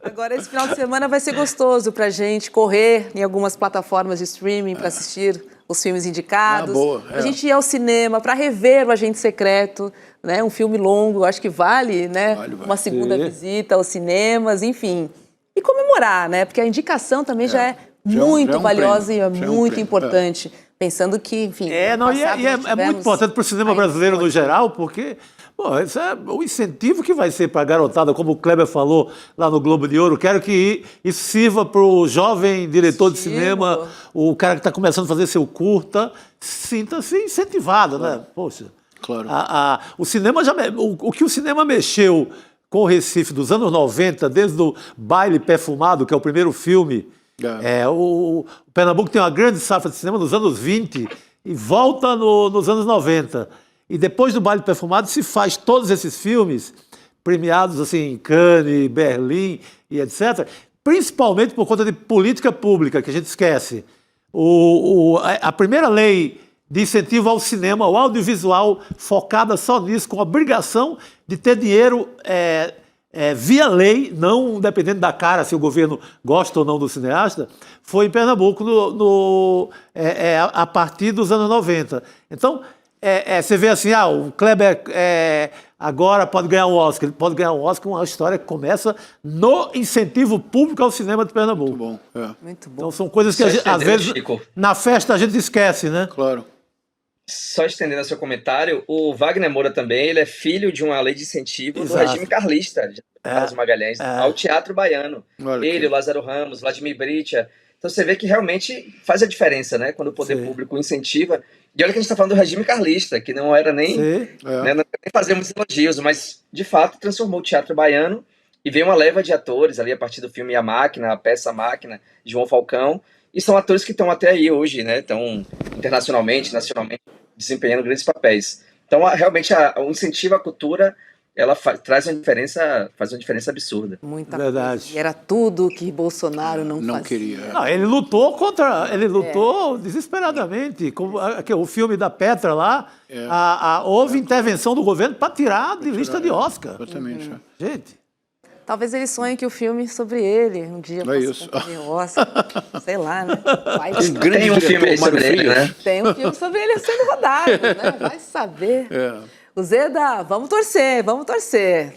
Agora, esse final de semana vai ser gostoso pra gente correr em algumas plataformas de streaming para assistir os filmes indicados. A gente ir ao cinema para rever o Agente Secreto, né? Um filme longo, acho que vale, né? Uma segunda visita aos cinemas, enfim. E comemorar, né? Porque a indicação também já é muito valiosa e é muito importante. Pensando que, enfim... É muito importante para o cinema brasileiro no geral, porque... Pô, isso é o incentivo que vai ser para a garotada, como o Kleber falou lá no Globo de Ouro. Quero que isso sirva para o jovem diretor de cinema, o cara que está começando a fazer seu curta, sinta-se incentivado, né? Poxa, claro. O cinema o que o cinema mexeu com o Recife dos anos 90, desde o Baile Perfumado, que é o primeiro filme, o Pernambuco tem uma grande safra de cinema nos anos 20 e volta nos anos 90. E depois do Baile Perfumado se faz todos esses filmes premiados assim, em Cannes, Berlim e etc., principalmente por conta de política pública, que a gente esquece. A primeira lei de incentivo ao cinema, ao audiovisual, focada só nisso, com a obrigação de ter dinheiro via lei, não dependendo da cara, se o governo gosta ou não do cineasta, foi em Pernambuco a partir dos anos 90. Então, você vê assim, o Kleber agora pode ganhar um Oscar. Ele pode ganhar um Oscar, uma história que começa no incentivo público ao cinema de Pernambuco. Muito bom. Muito bom. Então são coisas que, às vezes, na festa a gente esquece, né? Claro. Só estendendo seu comentário, o Wagner Moura também, ele é filho de uma lei de incentivo do regime carlista, de Carlos Magalhães, ao teatro baiano. Ele, o Lázaro Ramos, Vladimir Britia. Então você vê que realmente faz a diferença, né? Quando o poder público incentiva. E olha que a gente está falando do regime carlista, que não era nem, não fazer muitos elogios, mas de fato transformou o teatro baiano e veio uma leva de atores ali a partir do filme A Máquina, a peça A Máquina, de João Falcão, e são atores que estão até aí hoje, né? Estão internacionalmente, nacionalmente, desempenhando grandes papéis. Então, realmente, o incentivo à cultura, ela faz uma diferença absurda. Muita verdade. Coisa. E era tudo que Bolsonaro não fazia. Queria. Não, ele lutou desesperadamente. O filme da Petra lá, houve intervenção do governo para tirar de lista de Oscar. Exatamente. Gente. Talvez ele sonhe que o filme sobre ele um dia possa concorrer ao Oscar. Sei lá, né? Tem um filme sobre ele, né? Tem um filme sobre ele sendo rodado, né? Vai saber. O Zeda, vamos torcer. Vamos torcer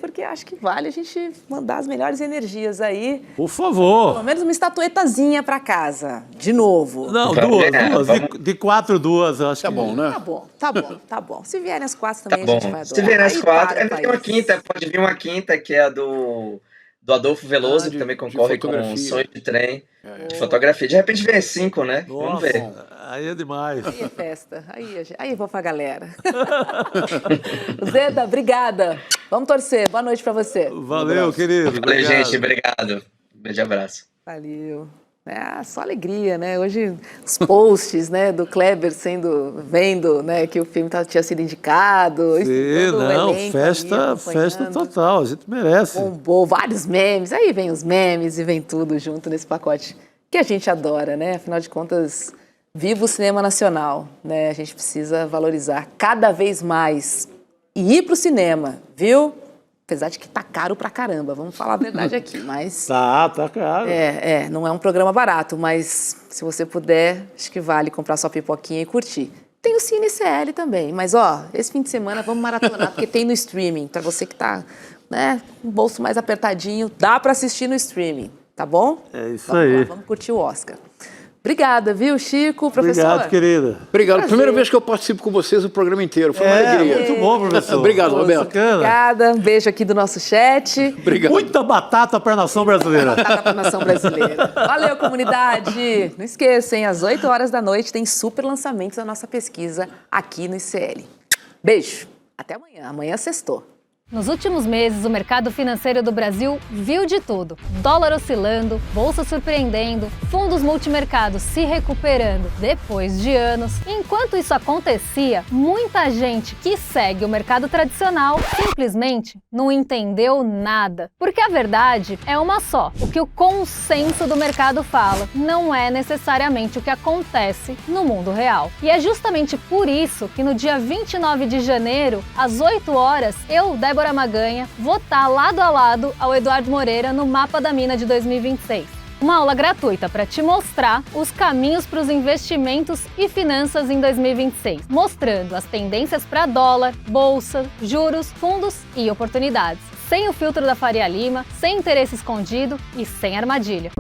porque acho que vale a gente mandar as melhores energias aí. Por favor. Pelo menos uma estatuetazinha para casa, de novo. Não, duas. De 4, 2, acho que... Tá bom, né? Tá bom. Se vierem as 4 também a gente vai adorar. Se vierem as 4, ainda tem uma quinta, pode vir uma quinta, que é a do Adolfo Veloso, que também concorre com um Sonho de Trem, de fotografia. De repente vem 5, né? Nossa, vamos ver. Aí é demais. Aí é festa. Aí vou pra galera. Zeda, obrigada. Vamos torcer. Boa noite pra você. Valeu, querido. Valeu, gente. Obrigado. Beijo e abraço. Valeu. Só alegria, né? Hoje os posts, né, do Kleber vendo, né, que o filme tinha sido indicado. Sim, não, festa total, a gente merece. Bombou, vários memes, aí vem os memes e vem tudo junto nesse pacote que a gente adora, né? Afinal de contas, viva o cinema nacional, né? A gente precisa valorizar cada vez mais e ir pro cinema, viu? Apesar de que tá caro pra caramba, vamos falar a verdade aqui, mas... Tá caro. Não é um programa barato, mas se você puder, acho que vale comprar sua pipoquinha e curtir. Tem o Cine CL também, mas esse fim de semana vamos maratonar, porque tem no streaming, pra você que tá, né, com o bolso mais apertadinho, dá pra assistir no streaming, tá bom? É isso aí. Vamos curtir o Oscar. Obrigada, viu, Chico, professor? Obrigado, querida. Obrigado. Primeira vez que eu participo com vocês o programa inteiro. Foi uma alegria. Muito bom, professor. Obrigado, Roberto. Obrigada. Um beijo aqui do nosso chat. Obrigado. Muita batata para a nação brasileira. Batata para a nação brasileira. Valeu, comunidade. Não esqueçam, às 8 horas da noite tem super lançamentos da nossa pesquisa aqui no ICL. Beijo. Até amanhã. Amanhã sextou. Nos últimos meses, o mercado financeiro do Brasil viu de tudo. Dólar oscilando, bolsa surpreendendo, fundos multimercados se recuperando depois de anos. Enquanto isso acontecia, muita gente que segue o mercado tradicional simplesmente não entendeu nada. Porque a verdade é uma só. O que o consenso do mercado fala não é necessariamente o que acontece no mundo real. E é justamente por isso que no dia 29 de janeiro, às 8 horas, eu, Débora Maganha, vou estar lado a lado ao Eduardo Moreira no Mapa da Mina de 2026. Uma aula gratuita para te mostrar os caminhos para os investimentos e finanças em 2026, mostrando as tendências para dólar, bolsa, juros, fundos e oportunidades, sem o filtro da Faria Lima, sem interesse escondido e sem armadilha.